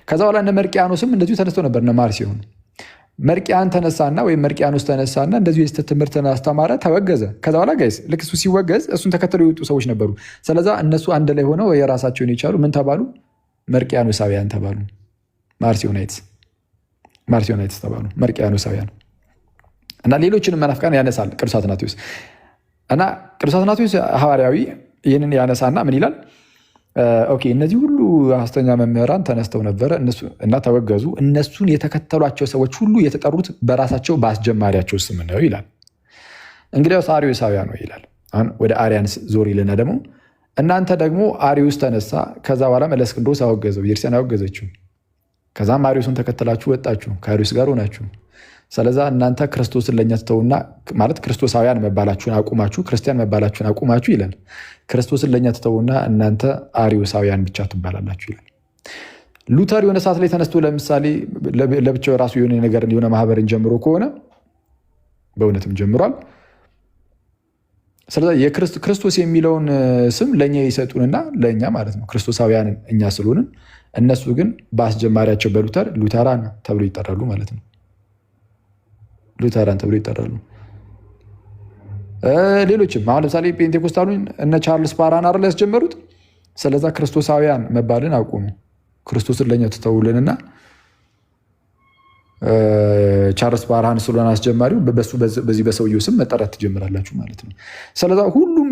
ከዛ በኋላ እነ መርቂያኖስም እንደዚሁ ተነስተው ነበር። እነ ማርሲዮን መርቂያን ተነሳና ወይም መርቂያኖስ ተነሳና እንደዚሁ የስተት ትምህርትን አስተማረ፣ ተወገዘ። ከዛ በኋላ ጋይስ ልክ እሱ ሲወገዝ እሱን ተከትለው የወጡ ሰዎች ነበሩ። ስለዛ እነሱ አንድ ላይ ሆነው የራሳቸውን የቻሉ ምን ተባሉ? መርቂያኖሳውያን ተባሉ። ማርሲዮናይትስ ተባሉ፣ መርቂያኖሳውያን። እና ሌሎችንም መናፍቃን ያነሳል ቅዱስ አትናቴዎስ። እና ቅዱስ አትናቴዎስ ሐዋርያዊ ይህንን ያነሳና ምን ይላል? ኦኬ እነዚህ ሁሉ ሐሰተኛ መምህራን ተነስተው ነበረ እና ተወገዙ። እነሱን የተከተሏቸው ሰዎች ሁሉ የተጠሩት በራሳቸው በአስጀማሪያቸው ስም ነው ይላል። እንግዲያውስ አርዮሳውያን ነው ይላል። አሁን ወደ አርያን ዞር ይልና ደግሞ እናንተ ደግሞ አርዮስ ተነሳ፣ ከዛ በኋላ እለእስክንድሮስ አወገዘው፣ ቤተክርስቲያን አወገዘችው። ከዛም አርዮስን ተከተላችሁ ወጣችሁ፣ ከአርዮስ ጋር ሆናችሁ። ስለዛ እናንተ ክርስቶስን ለእኛ ትተውና ማለት ክርስቶሳውያን መባላችሁን አቁማችሁ ክርስቲያን መባላችሁን አቁማችሁ ይላል። ክርስቶስን ለእኛ ትተውና እናንተ አርዮሳውያን ብቻ ትባላላችሁ ይላል። ሉተር የሆነ ሰዓት ላይ ተነስቶ ለምሳሌ ለብቻው ራሱ የሆነ ነገር የሆነ ማህበርን ጀምሮ ከሆነ በእውነትም ጀምሯል። ስለዚህ የክርስቶስ የሚለውን ስም ለእኛ ይሰጡንና ለእኛ ማለት ነው ክርስቶሳውያንን እኛ ስለሆንን፣ እነሱ ግን በአስጀማሪያቸው በሉተር ሉተራን ተብሎ ይጠራሉ ማለት ነው። ሉተራን ተብሎ ይጠራሉ። ሌሎችም አሁን ለምሳሌ ፔንቴኮስታሉን እነ ቻርልስ ፓራን አይደል ያስጀመሩት። ስለዛ ክርስቶሳውያን መባልን አቁሙ፣ ክርስቶስን ለእኛ ትተውልንና ቻርልስ ፓራን ስለሆነ አስጀማሪው በዚህ በሰውየው ስም መጠራት ትጀምራላችሁ ማለት ነው። ስለዛ ሁሉም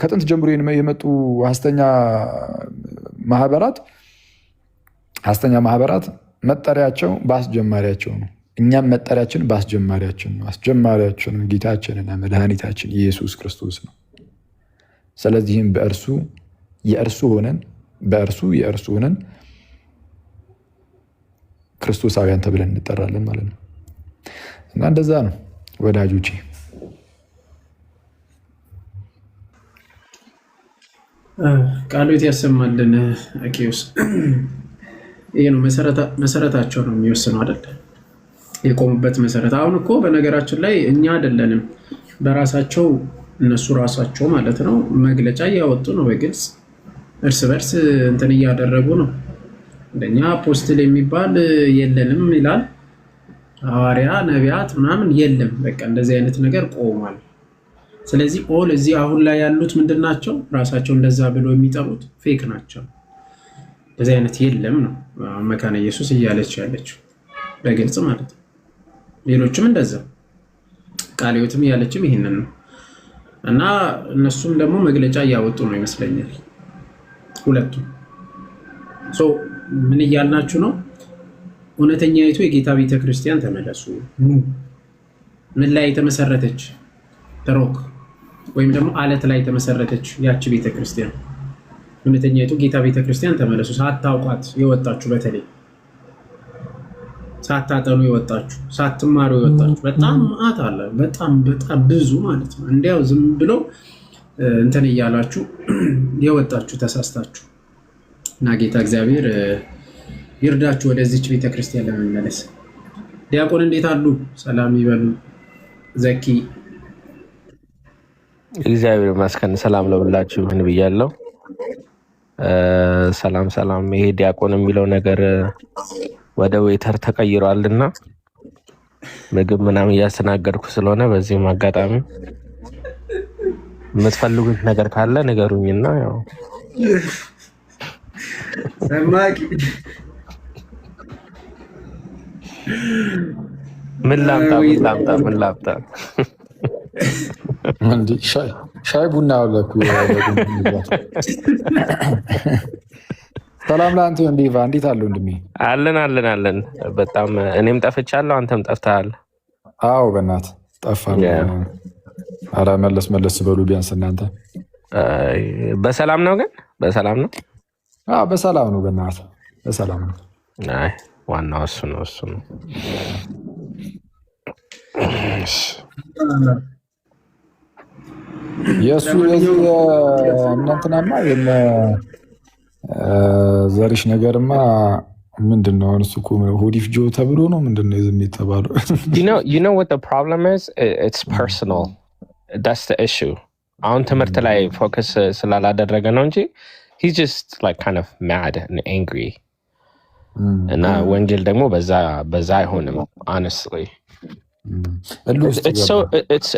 ከጥንት ጀምሮ የመጡ ሐሰተኛ ማህበራት መጠሪያቸው በአስጀማሪያቸው ነው። እኛም መጠሪያችን በአስጀማሪያችን ነው። አስጀማሪያችንም ጌታችንና መድኃኒታችን ኢየሱስ ክርስቶስ ነው። ስለዚህም በእርሱ የእርሱ ሆነን ክርስቶሳውያን ተብለን እንጠራለን ማለት ነው። እና እንደዛ ነው ወዳጆቼ። ቃሎት ያሰማልን። አኪዮስ ይሄ ነው መሰረታቸው ነው የሚወስነው አይደል? የቆሙበት መሰረት። አሁን እኮ በነገራችን ላይ እኛ አይደለንም፣ በራሳቸው እነሱ ራሳቸው ማለት ነው መግለጫ እያወጡ ነው። በግልጽ እርስ በርስ እንትን እያደረጉ ነው። እንደኛ አፖስትል የሚባል የለንም ይላል። ሐዋርያ ነቢያት ምናምን የለም። በቃ እንደዚህ አይነት ነገር ቆሟል። ስለዚህ ኦል እዚህ አሁን ላይ ያሉት ምንድን ናቸው? ራሳቸው እንደዛ ብሎ የሚጠሩት ፌክ ናቸው። እንደዚህ አይነት የለም ነው መካነ ኢየሱስ እያለች ያለችው በግልጽ ማለት ነው። ሌሎችም እንደዛ ቃለ ሕይወትም እያለችም ይሄንን ነው። እና እነሱም ደግሞ መግለጫ እያወጡ ነው ይመስለኛል ሁለቱም። ምን እያልናችሁ ነው? እውነተኛይቱ የጌታ ቤተክርስቲያን ተመለሱ። ምን ላይ የተመሰረተች ሮክ ወይም ደግሞ አለት ላይ የተመሰረተች ያቺ ቤተክርስቲያን እውነተኛይቱ ጌታ ቤተክርስቲያን ተመለሱ። ሳታውቋት የወጣችሁ በተለይ ሳታጠኑ የወጣችሁ ሳትማሩ የወጣችሁ በጣም ማአት አለ። በጣም ብዙ ማለት ነው። እንዲያው ዝም ብሎ እንትን እያላችሁ የወጣችሁ ተሳስታችሁ እና ጌታ እግዚአብሔር ይርዳችሁ ወደዚች ቤተክርስቲያን ለመመለስ። ዲያቆን እንዴት አሉ? ሰላም ይበሉ። ዘኪ እግዚአብሔር ይመስገን። ሰላም ለሁላችሁ ይሁን ብያለሁ። ሰላም። ይሄ ዲያቆን የሚለው ነገር ወደ ዌተር ተቀይሯልና ምግብ ምናምን እያስተናገድኩ ስለሆነ በዚህም አጋጣሚ የምትፈልጉት ነገር ካለ ንገሩኝና ያው ሰማቂ ምን ላምጣ ሻይ ቡና አለኩ። ሰላም ለአንተ ወንድም፣ እንዴት አለው ወንድሜ? አለን። በጣም እኔም ጠፍቻለሁ፣ አንተም ጠፍተሃል። አዎ በእናትህ ጠፋን። ኧረ መለስ በሉ ቢያንስ እናንተ። በሰላም ነው ግን? በሰላም ነው? አዎ በሰላም ነው፣ በእናትህ በሰላም ነው። አይ ዋናው እሱ ነው። የእሱ የዚህ እናንተናማ የነ ዘርሽ ነገርማ ምንድነው? አሁን እሱ እኮ ሆዲፍ ጆ ተብሎ ነው ምንድነው ዝም የተባለው? You know what the problem is? It's personal. That's the issue. አሁን ትምህርት ላይ ፎከስ ስላላደረገ ነው እንጂ he's just like kind of mad and angry. እና ወንጀል ደግሞ በዛ አይሆንም honestly.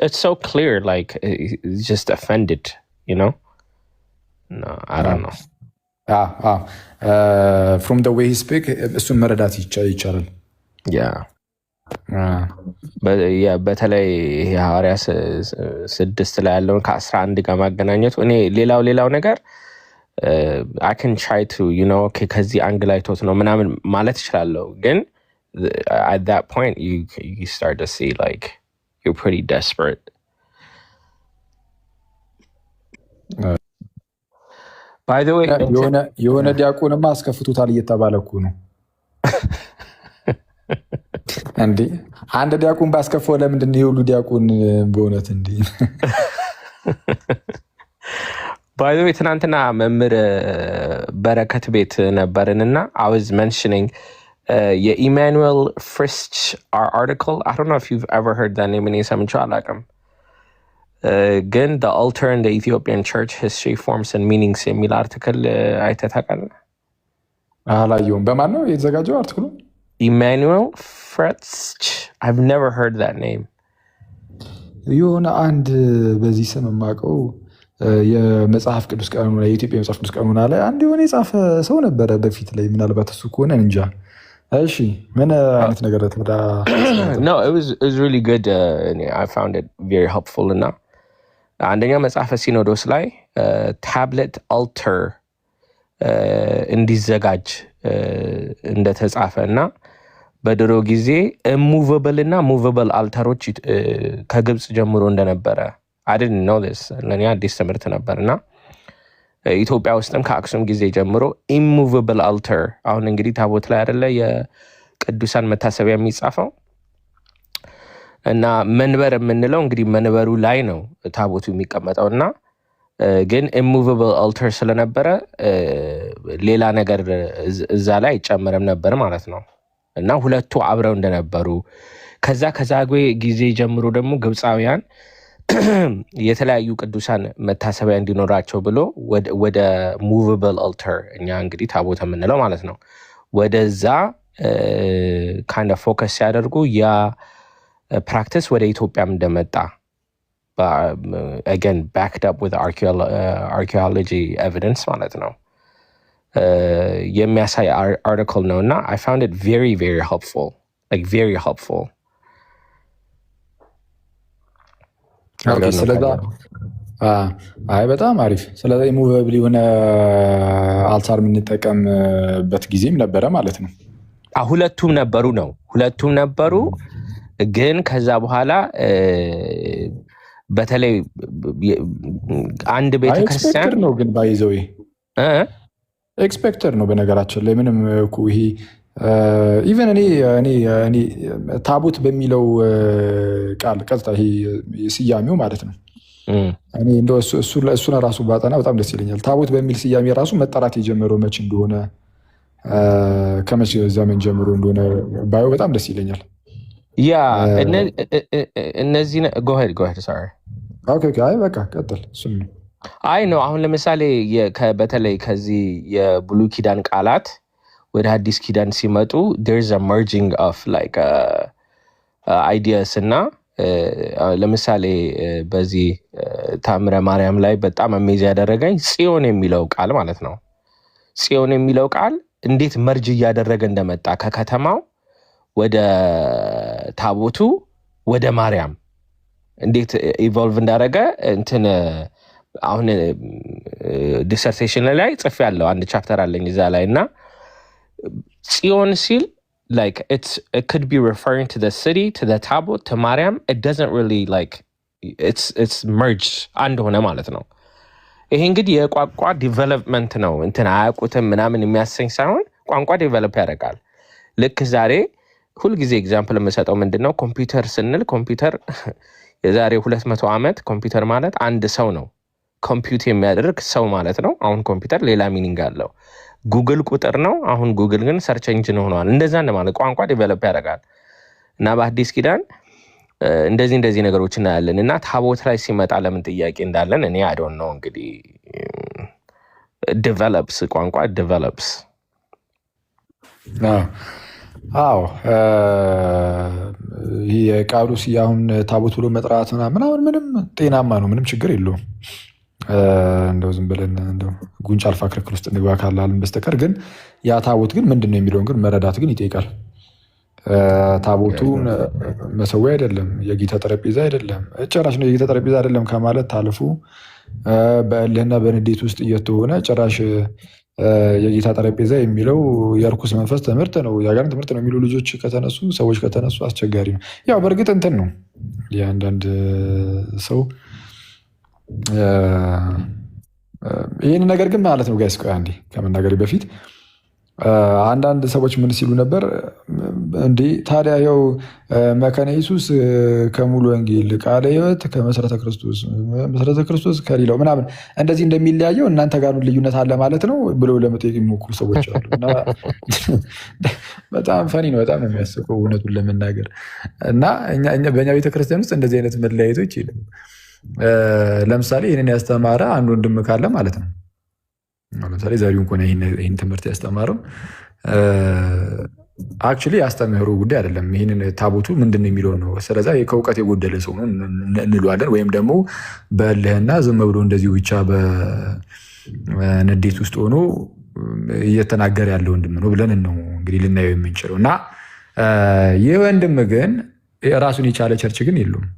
It's so clear like he's just offended, you know? No, I don't know. From the way he speak እሱን መረዳት ይቻላል። በተለይ ሐዋርያ 6 ላይ ያለውን ከ11 ጋር ማገናኘቱ እኔ ሌላው ነገር I can try to, you know, ከዚህ አንግል አይቶት ነው ምናምን ማለት እችላለሁ ግን at that point you start to see like you're pretty desperate. By the way, የሆነ ዲያቆንማ አስከፍቱታል እየተባለ እኮ ነው እንዴ። አንድ ዲያቆን ባስከፈው ለምንድን ነው የሁሉ ዲያቆን በእውነት እንዴ? By the way, ትናንትና መምህር በረከት ቤት ነበርንና I was mentioning የኢማኑኤል ፍሪስች article. I don't know if you've ever heard that name. እኔ ሰምቼው አላውቅም ግን the altar in the Ethiopian church history forms and meanings የሚል አርቲክል አይተህ ታውቃለህ? አላየሁም። በማን ነው የተዘጋጀው አርቲክሉ? ኢማኑኤል ፍሪስች. I've never heard that name. የሆነ አንድ በዚህ ስም የማውቀው የመጽሐፍ ቅዱስ ቀኑና የኢትዮጵያ መጽሐፍ ቅዱስ ቀኑና ላይ አንድ የሆነ የጻፈ ሰው ነበረ በፊት ላይ ምናልባት እሱ ከሆነ እንጃ። እሺ ምን አይነት ነገር ተመዳ? No, it was really good. I found it very helpful እና አንደኛ መጽሐፈ ሲኖዶስ ላይ ታብሌት አልተር እንዲዘጋጅ እንደተጻፈ እና በድሮ ጊዜ ኢሙቨብል እና ሙቨብል አልተሮች ከግብጽ ጀምሮ እንደነበረ I didn't know this. ለኔ አዲስ ትምህርት ነበርና ኢትዮጵያ ውስጥም ከአክሱም ጊዜ ጀምሮ ኢሙቨብል አልተር አሁን እንግዲህ ታቦት ላይ አይደለ የቅዱሳን መታሰቢያ የሚጻፈው እና መንበር የምንለው እንግዲህ መንበሩ ላይ ነው ታቦቱ የሚቀመጠውና ግን ኢሙቨብል አልተር ስለነበረ ሌላ ነገር እዛ ላይ አይጨመርም ነበር ማለት ነው እና ሁለቱ አብረው እንደነበሩ ከዛግዌ ጊዜ ጀምሮ ደግሞ ግብፃውያን የተለያዩ ቅዱሳን መታሰቢያ እንዲኖራቸው ብሎ ወደ ሙቨብል አልተር እኛ እንግዲህ ታቦት የምንለው ማለት ነው ወደዛ kind of focus ሲያደርጉ ያ ፕራክቲስ ወደ ኢትዮጵያም እንደመጣ again backed up with archaeology evidence ማለት ነው የሚያሳይ article ነው እና I found it very very helpful, like very helpful. ስለዛ በጣም አሪፍ። ስለዛ ኢሙቨብል የሆነ አልታር የምንጠቀምበት ጊዜም ነበረ ማለት ነው። ሁለቱም ነበሩ ግን ከዛ በኋላ በተለይ አንድ ቤተክርስቲያን ነው ግን ባይዘው ኤክስፔክተር ነው በነገራችን ላይ ምንም እኮ ይሄ ኢቨን እኔ ታቦት በሚለው ቃል ቀጥታ ይሄ ስያሜው ማለት ነው እኔ እንደው እሱን ራሱ ባጠና በጣም ደስ ይለኛል። ታቦት በሚል ስያሜ ራሱ መጠራት የጀመረው መች እንደሆነ ከመቼ ዘመን ጀምሮ እንደሆነ ባዩ በጣም ደስ ይለኛል። ያ እነዚህ go ahead sorry ኦኬ አይ በቃ ቀጥል። እሱም አይ ነው አሁን ለምሳሌ በተለይ ከዚህ የብሉይ ኪዳን ቃላት ወደ አዲስ ኪዳን ሲመጡ there's a merging of like ideas እና ለምሳሌ በዚህ ታምረ ማርያም ላይ በጣም አሜዝ ያደረገኝ ጽዮን የሚለው ቃል ማለት ነው። ጽዮን የሚለው ቃል እንዴት መርጅ እያደረገ እንደመጣ ከከተማው ወደ ታቦቱ ወደ ማርያም እንዴት ኢቮልቭ እንዳደረገ እንትን አሁን ዲሰርቴሽን ላይ ጽፌያለሁ። አንድ ቻፕተር አለኝ እዛ ላይ እና ጽዮን ሲል like it could be referring to the city, to the tabot, to Mariam. It doesn't really like it's merged አንድ ሆነ ማለት ነው። ይሄ እንግዲህ የቋንቋ ዲቨሎፕመንት ነው። እንትን አያውቁትም ምናምን የሚያሰኝ ሳይሆን ቋንቋ ዲቨሎፕ ያደርጋል። ልክ ዛሬ ሁልጊዜ ኤግዛምፕል የምሰጠው ምንድነው ኮምፒውተር ስንል ኮምፒውተር የዛሬ 200 ዓመት ኮምፒውተር ማለት አንድ ሰው ነው ኮምፒውት የሚያደርግ ሰው ማለት ነው። አሁን ኮምፒውተር ሌላ ሚኒንግ አለው። ጉግል ቁጥር ነው። አሁን ጉግል ግን ሰርች ኢንጂን ሆኗል። እንደዛ እንደማለት ቋንቋ ዴቨሎፕ ያደርጋል እና በአዲስ ኪዳን እንደዚህ ነገሮች እናያለን እና ታቦት ላይ ሲመጣ ለምን ጥያቄ እንዳለን እኔ አይ ዶንት ኖ። እንግዲህ ዴቨሎፕስ ቋንቋ ዴቨሎፕስ። አዎ ይህ የቃሉ አሁን ታቦት ብሎ መጥራት ምናምን ምንም ጤናማ ነው፣ ምንም ችግር የለውም። እንደው ዝም ብለን እንደው ጉንጭ አልፋ ክርክር ውስጥ እንግባ ካላልን በስተቀር ግን ያ ታቦት ግን ምንድን ነው የሚለውን ግን መረዳት ግን ይጠይቃል። ታቦቱ መሰዊያ አይደለም፣ የጌታ ጠረጴዛ አይደለም፣ ጭራሽ ነው የጌታ ጠረጴዛ አይደለም ከማለት ታልፉ በእልህና በንዴት ውስጥ እየተሆነ ጭራሽ የጌታ ጠረጴዛ የሚለው የእርኩስ መንፈስ ትምህርት ነው፣ የአጋንንት ትምህርት ነው የሚሉ ልጆች ከተነሱ ሰዎች ከተነሱ አስቸጋሪ ነው። ያው በእርግጥ እንትን ነው የአንዳንድ ሰው ይህን ነገር ግን ማለት ነው ጋይስ፣ ቆይ አንዴ ከመናገሬ በፊት አንዳንድ ሰዎች ምን ሲሉ ነበር እንዴ ታዲያ ያው መካነ ኢየሱስ ከሙሉ ወንጌል ቃለ ሕይወት ከመሰረተ ክርስቶስ ከሌላው ምናምን እንደዚህ እንደሚለያየው እናንተ ጋር ልዩነት አለ ማለት ነው ብለው ለመጠየቅ የሚሞክሩ ሰዎች አሉ። እና በጣም ፈኒ ነው፣ በጣም ነው የሚያስቀው እውነቱን ለመናገር። እና በእኛ ቤተክርስቲያን ውስጥ እንደዚህ አይነት መለያየቶች የለም። ለምሳሌ ይህንን ያስተማረ አንድ ወንድም ካለ ማለት ነው፣ ለምሳሌ ዛሬውን ከሆነ ይህን ትምህርት ያስተማረው አክቹዋሊ ያስተምህሩ ጉዳይ አይደለም። ይህንን ታቦቱ ምንድን ነው የሚለው ነው። ስለዛ ከእውቀት የጎደለ ሰው ነው እንለዋለን። ወይም ደግሞ በእልህና ዝም ብሎ እንደዚሁ ብቻ በንዴት ውስጥ ሆኖ እየተናገረ ያለ ወንድም ነው ብለን ነው እንግዲህ ልናየው የምንችለው። እና ይህ ወንድም ግን ራሱን የቻለ ቸርች ግን የለውም።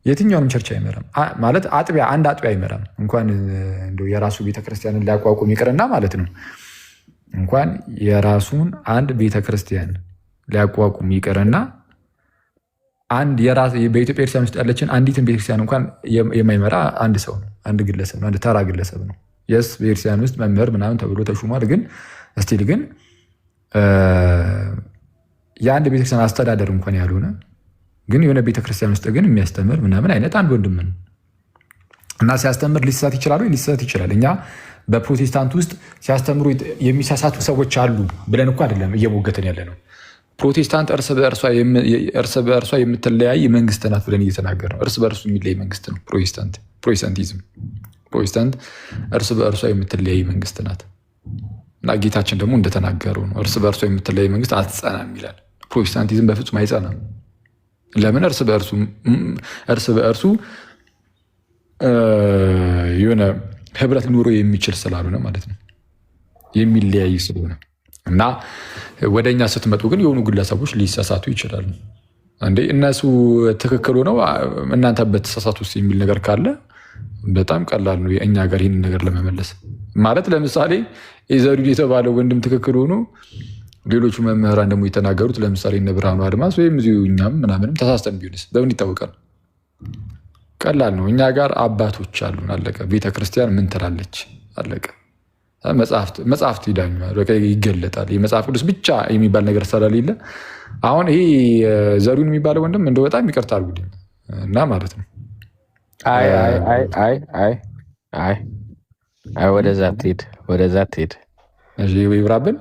የትኛውንም ቸርች አይመራም ማለት አንድ አጥቢያ አይመራም። እንኳን የራሱ ቤተክርስቲያንን ሊያቋቁም ይቅርና ማለት ነው እንኳን የራሱን አንድ ቤተክርስቲያን ሊያቋቁም ይቅርና በኢትዮጵያ ኤርትራን ውስጥ ያለችን አንዲትን ቤተክርስቲያን እንኳን የማይመራ አንድ ሰው ነው፣ አንድ ግለሰብ ነው፣ አንድ ተራ ግለሰብ ነው። የስ በኤርትራን ውስጥ መምህር ምናምን ተብሎ ተሹሟል። ግን እስቲል ግን የአንድ ቤተክርስቲያን አስተዳደር እንኳን ያልሆነ ግን የሆነ ቤተክርስቲያን ውስጥ ግን የሚያስተምር ምናምን አይነት አንድ ወንድም ነው እና ሲያስተምር ሊሳሳት ይችላል ወይ? ሊሳሳት ይችላል። እኛ በፕሮቴስታንት ውስጥ ሲያስተምሩ የሚሳሳቱ ሰዎች አሉ ብለን እኮ አይደለም እየሞገትን ያለ ነው። ፕሮቴስታንት እርስ በእርሷ የምትለያይ መንግስት ናት ብለን እየተናገር ነው። እርስ በእርሱ የሚለያይ መንግስት ነው ፕሮቴስታንቲዝም። ፕሮቴስታንት እርስ በእርሷ የምትለያይ መንግስት ናት እና ጌታችን ደግሞ እንደተናገረው ነው እርስ በእርሷ የምትለያይ መንግስት አትጸናም ይላል። ፕሮቴስታንቲዝም በፍጹም አይጸናም። ለምን? እርስ በእርሱ የሆነ ህብረት ሊኖሮ የሚችል ስላልሆነ ማለት ነው፣ የሚለያይ ስለሆነ። እና ወደ እኛ ስትመጡ ግን የሆኑ ግለሰቦች ሊሳሳቱ ይችላሉ። እንዴ እነሱ ትክክል ሆነው እናንተ በተሳሳቱ ውስጥ የሚል ነገር ካለ በጣም ቀላል ነው እኛ ጋር ይህንን ነገር ለመመለስ። ማለት ለምሳሌ ኢዘሪድ የተባለው ወንድም ትክክል ሆኖ ሌሎቹ መምህራን ደግሞ የተናገሩት ለምሳሌ እነ ብርሃኑ አድማስ ወይም እዚሁ እኛም ምናምንም ተሳስተን ቢሆንስ በምን ይታወቃል? ቀላል ነው። እኛ ጋር አባቶች አሉን፣ አለቀ። ቤተክርስቲያን ምን ትላለች? አለቀ። መጽሐፍት ይዳኙ፣ ይገለጣል። የመጽሐፍ ቅዱስ ብቻ የሚባል ነገር ስለሌለ አሁን ይሄ ዘሪሁን የሚባለው ወንድም እንደው በጣም ይቅርታ አድርጉልኝ እና ማለት ነው ወደዛ ትሄድ ይብራብን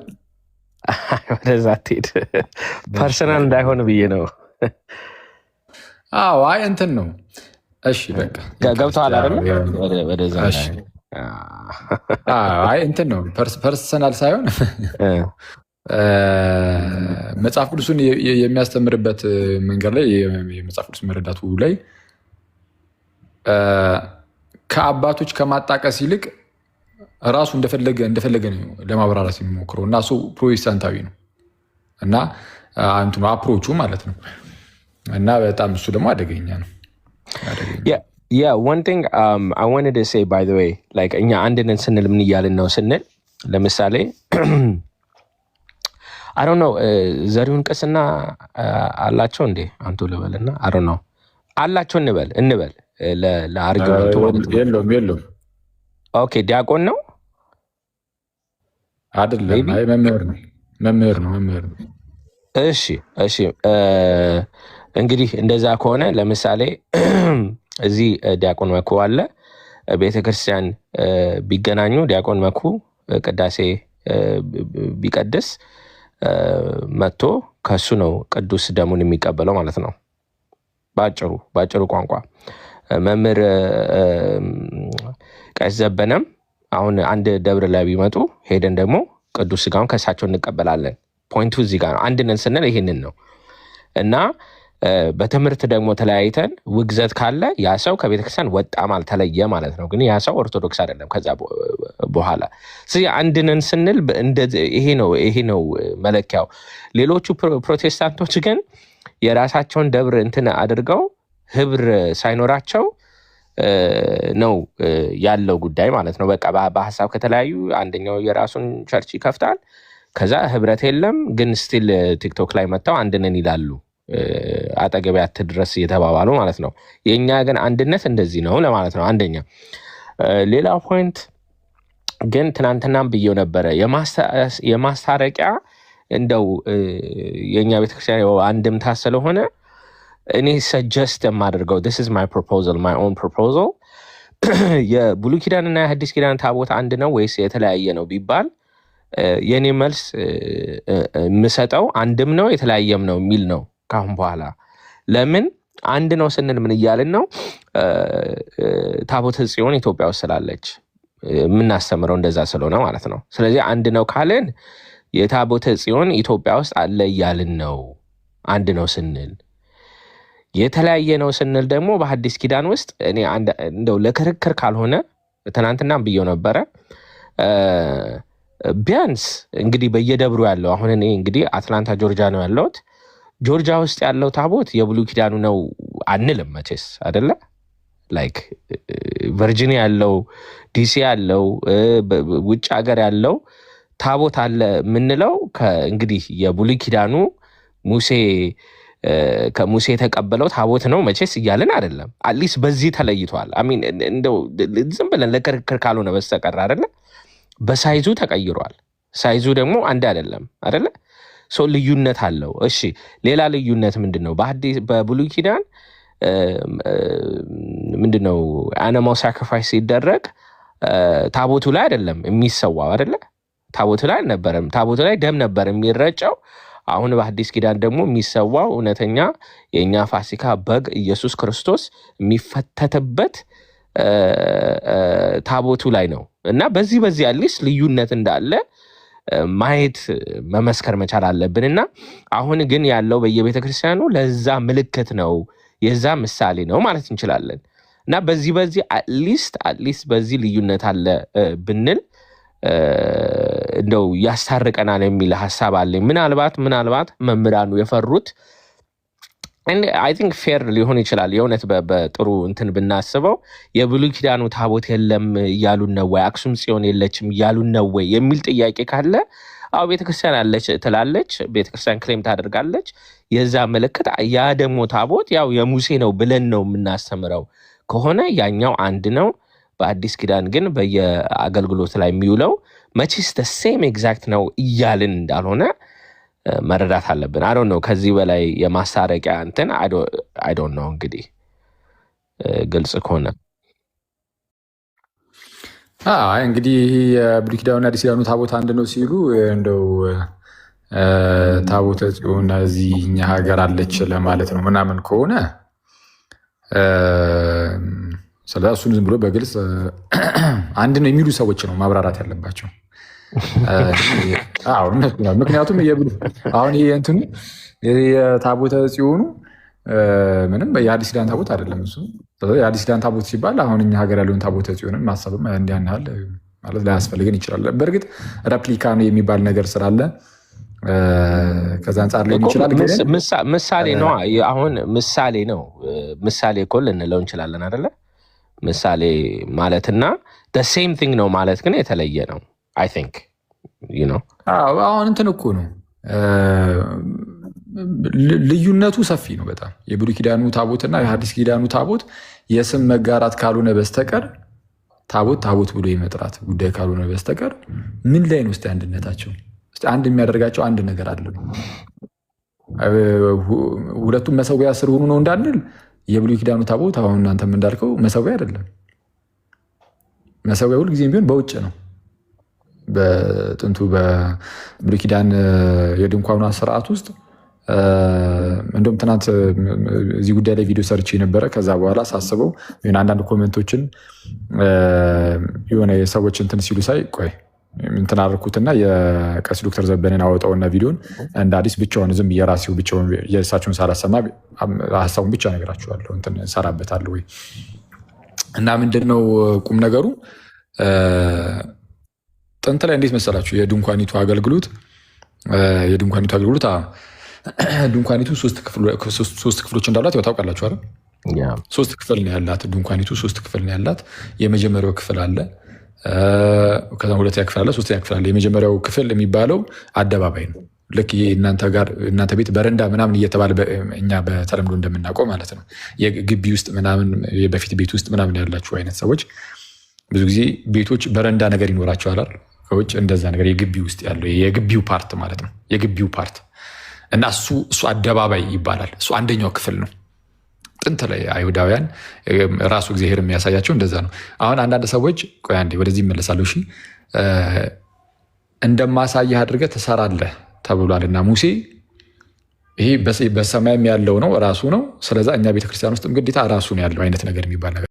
ወደዛ ትሄድ ፐርሰናል እንዳይሆን ብዬ ነው። አዎ አይ እንትን ነው። እሺ በቃ ገብተዋል አይደል? ወደዛ አይ እንትን ነው ፐርሰናል ሳይሆን መጽሐፍ ቅዱስን የሚያስተምርበት መንገድ ላይ የመጽሐፍ ቅዱስ መረዳቱ ላይ ከአባቶች ከማጣቀስ ይልቅ ራሱ እንደፈለገ ነው ለማብራራት የሚሞክረው እና እሱ ፕሮቴስታንታዊ ነው እና እንትኑ አፕሮቹ ማለት ነው። እና በጣም እሱ ደግሞ አደገኛ ነው። one thing I wanted to say by the way, like እኛ አንድነን ስንል ምን እያልን ነው ስንል ለምሳሌ I don't know ዘሪሁን ቅስና አላቸው እንዴ አንቱ ልበልና I don't know አላቸው እንበል ለአርጊመንቱ ማለት ነው። የለውም። ኦኬ ዲያቆን ነው አይደለም? አይ መምህር ነው። እሺ እንግዲህ እንደዛ ከሆነ ለምሳሌ እዚህ ዲያቆን መኩ አለ። ቤተክርስቲያን ቢገናኙ ዲያቆን መኩ ቅዳሴ ቢቀድስ መጥቶ ከሱ ነው ቅዱስ ደሙን የሚቀበለው ማለት ነው። ባጭሩ ቋንቋ መምህር ቀሲስ ዘበነም አሁን አንድ ደብር ላይ ቢመጡ ሄደን ደግሞ ቅዱስ ሥጋውን ከእሳቸው እንቀበላለን። ፖይንቱ እዚህ ጋር ነው። አንድ ነን ስንል ይህንን ነው እና በትምህርት ደግሞ ተለያይተን ውግዘት ካለ ያ ሰው ከቤተክርስቲያን ወጣ ማለት ተለየ ማለት ነው። ግን ያ ሰው ኦርቶዶክስ አይደለም ከዛ በኋላ። ስለዚህ አንድ ነን ስንል ይሄ ነው መለኪያው። ሌሎቹ ፕሮቴስታንቶች ግን የራሳቸውን ደብር እንትን አድርገው ህብር ሳይኖራቸው ነው ያለው ጉዳይ ማለት ነው። በቃ በሀሳብ ከተለያዩ አንደኛው የራሱን ቸርች ይከፍታል። ከዛ ህብረት የለም ግን ስቲል ቲክቶክ ላይ መጥተው አንድ ነን ይላሉ። አጠገቤ አትድረስ እየተባባሉ ማለት ነው። የእኛ ግን አንድነት እንደዚህ ነው ለማለት ነው። አንደኛ ሌላ ፖይንት ግን ትናንትናም ብዬው ነበረ የማስታረቂያ እንደው የእኛ ቤተክርስቲያን አንድምታ ስለሆነ እኔ ሰጀስት የማደርገው this is my proposal, my own proposal የብሉይ ኪዳንና የሐዲስ ኪዳን ታቦት አንድ ነው ወይስ የተለያየ ነው ቢባል የኔ መልስ የምሰጠው አንድም ነው የተለያየም ነው የሚል ነው። ካሁን በኋላ ለምን አንድ ነው ስንል ምን እያልን ነው? ታቦተ ጽዮን ኢትዮጵያ ውስጥ ስላለች የምናስተምረው እንደዛ ስለሆነ ማለት ነው። ስለዚህ አንድ ነው ካልን የታቦተ ጽዮን ኢትዮጵያ ውስጥ አለ እያልን ነው አንድ ነው ስንል። የተለያየ ነው ስንል ደግሞ በሐዲስ ኪዳን ውስጥ እኔ እንደው ለክርክር ካልሆነ ትናንትናም ብዬው ነበረ ቢያንስ እንግዲህ በየደብሩ ያለው አሁን እኔ እንግዲህ አትላንታ ጆርጂያ ነው ያለሁት። ጆርጂያ ውስጥ ያለው ታቦት የብሉይ ኪዳኑ ነው አንልም መቼስ አይደለ? ላይክ ቨርጂኒያ ያለው ዲሲ ያለው ውጭ ሀገር ያለው ታቦት አለ የምንለው እንግዲህ የብሉይ ኪዳኑ ከሙሴ የተቀበለው ታቦት ነው መቼስ እያልን አይደለም። አትሊስት በዚህ ተለይቷል። አሚን እንደው ዝም ብለን ለክርክር ካልሆነ በስተቀር አይደለ? በሳይዙ ተቀይሯል። ሳይዙ ደግሞ አንድ አይደለም አይደለ? ሰው ልዩነት አለው። እሺ ሌላ ልዩነት ምንድነው? በብሉይ ኪዳን ምንድነው አኒማል ሳክሪፋይስ ሲደረግ ታቦቱ ላይ አይደለም የሚሰዋው አይደለ? ታቦቱ ላይ አልነበረም። ታቦቱ ላይ ደም ነበር የሚረጨው። አሁን በሐዲስ ኪዳን ደግሞ የሚሰዋው እውነተኛ የእኛ ፋሲካ በግ ኢየሱስ ክርስቶስ የሚፈተትበት ታቦቱ ላይ ነው እና በዚህ አትሊስት ልዩነት እንዳለ ማየት መመስከር መቻል አለብን። እና አሁን ግን ያለው በየቤተ ክርስቲያኑ ለዛ ምልክት ነው የዛ ምሳሌ ነው ማለት እንችላለን። እና በዚህ አትሊስት በዚህ ልዩነት አለ ብንል እንደው ያስታርቀናል የሚል ሐሳብ አለኝ። ምናልባት መምህራኑ የፈሩት አይ ቲንክ ፌር ሊሆን ይችላል። የእውነት በጥሩ እንትን ብናስበው የብሉይ ኪዳኑ ታቦት የለም እያሉን ነው ወይ? አክሱም ጽዮን የለችም እያሉን ነው ወይ የሚል ጥያቄ ካለ አዎ ቤተክርስቲያን አለች ትላለች፣ ቤተክርስቲያን ክሌም ታደርጋለች። የዛ ምልክት ያ ደግሞ ታቦት ያው የሙሴ ነው ብለን ነው የምናስተምረው ከሆነ ያኛው አንድ ነው። በአዲስ ኪዳን ግን በየአገልግሎት ላይ የሚውለው መቼስ ሴም ኤግዛክት ነው እያልን እንዳልሆነ መረዳት አለብን። አይ ዶንት ኖ ከዚህ በላይ የማስታረቂያ እንትን አይ ዶንት ኖ እንግዲህ ግልጽ ከሆነ እንግዲህ የብሉይ ኪዳኑና አዲስ ኪዳኑ ታቦት አንድ ነው ሲሉ እንደው ታቦተ ጽዮን እዚህ እኛ ሀገር አለች ለማለት ነው ምናምን ከሆነ ስለዚህ እሱን ዝም ብሎ በግልጽ አንድ ነው የሚሉ ሰዎች ነው ማብራራት ያለባቸው። ምክንያቱም አሁን ይሄ እንትኑ የታቦተ ጽዮኑ ምንም የአዲስ ኪዳን ታቦት አይደለም እሱ። የአዲስ ኪዳን ታቦት ሲባል አሁን እኛ ሀገር ያለውን ታቦተ ጽዮንን ማሰብም እንዲያን ያህል ማለት ላያስፈልገን ይችላል። በእርግጥ ሬፕሊካ ነው የሚባል ነገር ስላለ ከዛ አንጻር ሊሆን ይችላል። ምሳሌ ነው። አሁን ምሳሌ ነው። ምሳሌ እኮ ልንለው እንችላለን አይደለ? ምሳሌ ማለትና ሴም ቲንግ ነው ማለት ግን የተለየ ነው። አይ ቲንክ አሁን እንትን እኮ ነው ልዩነቱ ሰፊ ነው በጣም። የብሉይ ኪዳኑ ታቦትና የሐዲስ ኪዳኑ ታቦት የስም መጋራት ካልሆነ በስተቀር ታቦት ብሎ የመጥራት ጉዳይ ካልሆነ በስተቀር ምን ላይ ነው አንድነታቸው? አንድ የሚያደርጋቸው አንድ ነገር አለ። ሁለቱም መሰዊያ ስር ሆኑ ነው እንዳንል የብሉይ ኪዳኑ ታቦት አሁን እናንተም እንዳልከው መሰዊያ አይደለም። መሰዊያ ሁልጊዜም ቢሆን በውጭ ነው። በጥንቱ በብሉይ ኪዳን የድንኳኑ ስርዓት ውስጥ እንደውም ትናንት እዚህ ጉዳይ ላይ ቪዲዮ ሰርች ነበረ። ከዛ በኋላ ሳስበው አንዳንድ ኮሜንቶችን የሆነ የሰዎች እንትን ሲሉ ሳይ ቆይ እንትን አደረኩትና የቀሲስ ዶክተር ዘበነን አወጣውና ቪዲዮን እንደ አዲስ ብቻውን ዝም የራሴው ብቻውን የእሳቸውን ሳላሰማ ሀሳቡን ብቻ ነገራችኋለሁ እንትን ሰራበታለሁ ወይ እና ምንድነው ቁም ነገሩ ጥንት ላይ እንዴት መሰላችሁ የድንኳኒቱ አገልግሎት ድንኳኒቱ ሶስት ክፍሎች እንዳሏት ታውቃላችሁ አይደል? ሶስት ክፍል ነው ያላት ድንኳኒቱ። ሶስት ክፍል ነው ያላት። የመጀመሪያው ክፍል አለ፣ ከዛ ሁለተኛ ክፍል አለ፣ ሶስተኛ ክፍል አለ። የመጀመሪያው ክፍል የሚባለው አደባባይ ነው። ልክ እናንተ ቤት በረንዳ ምናምን እየተባለ እኛ በተለምዶ እንደምናውቀው ማለት ነው። የግቢ ውስጥ ምናምን በፊት ቤት ውስጥ ምናምን ያላችሁ አይነት ሰዎች ብዙ ጊዜ ቤቶች በረንዳ ነገር ይኖራቸዋል አይደል? ከውጭ እንደዛ ነገር የግቢ ውስጥ ያለው የግቢው ፓርት ማለት ነው። የግቢው ፓርት እና እሱ አደባባይ ይባላል። እሱ አንደኛው ክፍል ነው። ጥንት ላይ አይሁዳውያን ራሱ እግዚአብሔር የሚያሳያቸው እንደዛ ነው። አሁን አንዳንድ ሰዎች ቆይ አንዴ ወደዚህ ይመለሳለሁ። እሺ እንደማሳየህ አድርገህ ትሰራለህ ተብሏልና ሙሴ ይሄ በሰማይም ያለው ነው ራሱ ነው። ስለዛ እኛ ቤተክርስቲያን ውስጥም ግዴታ ራሱ ነው ያለው አይነት ነገር የሚባል ነገር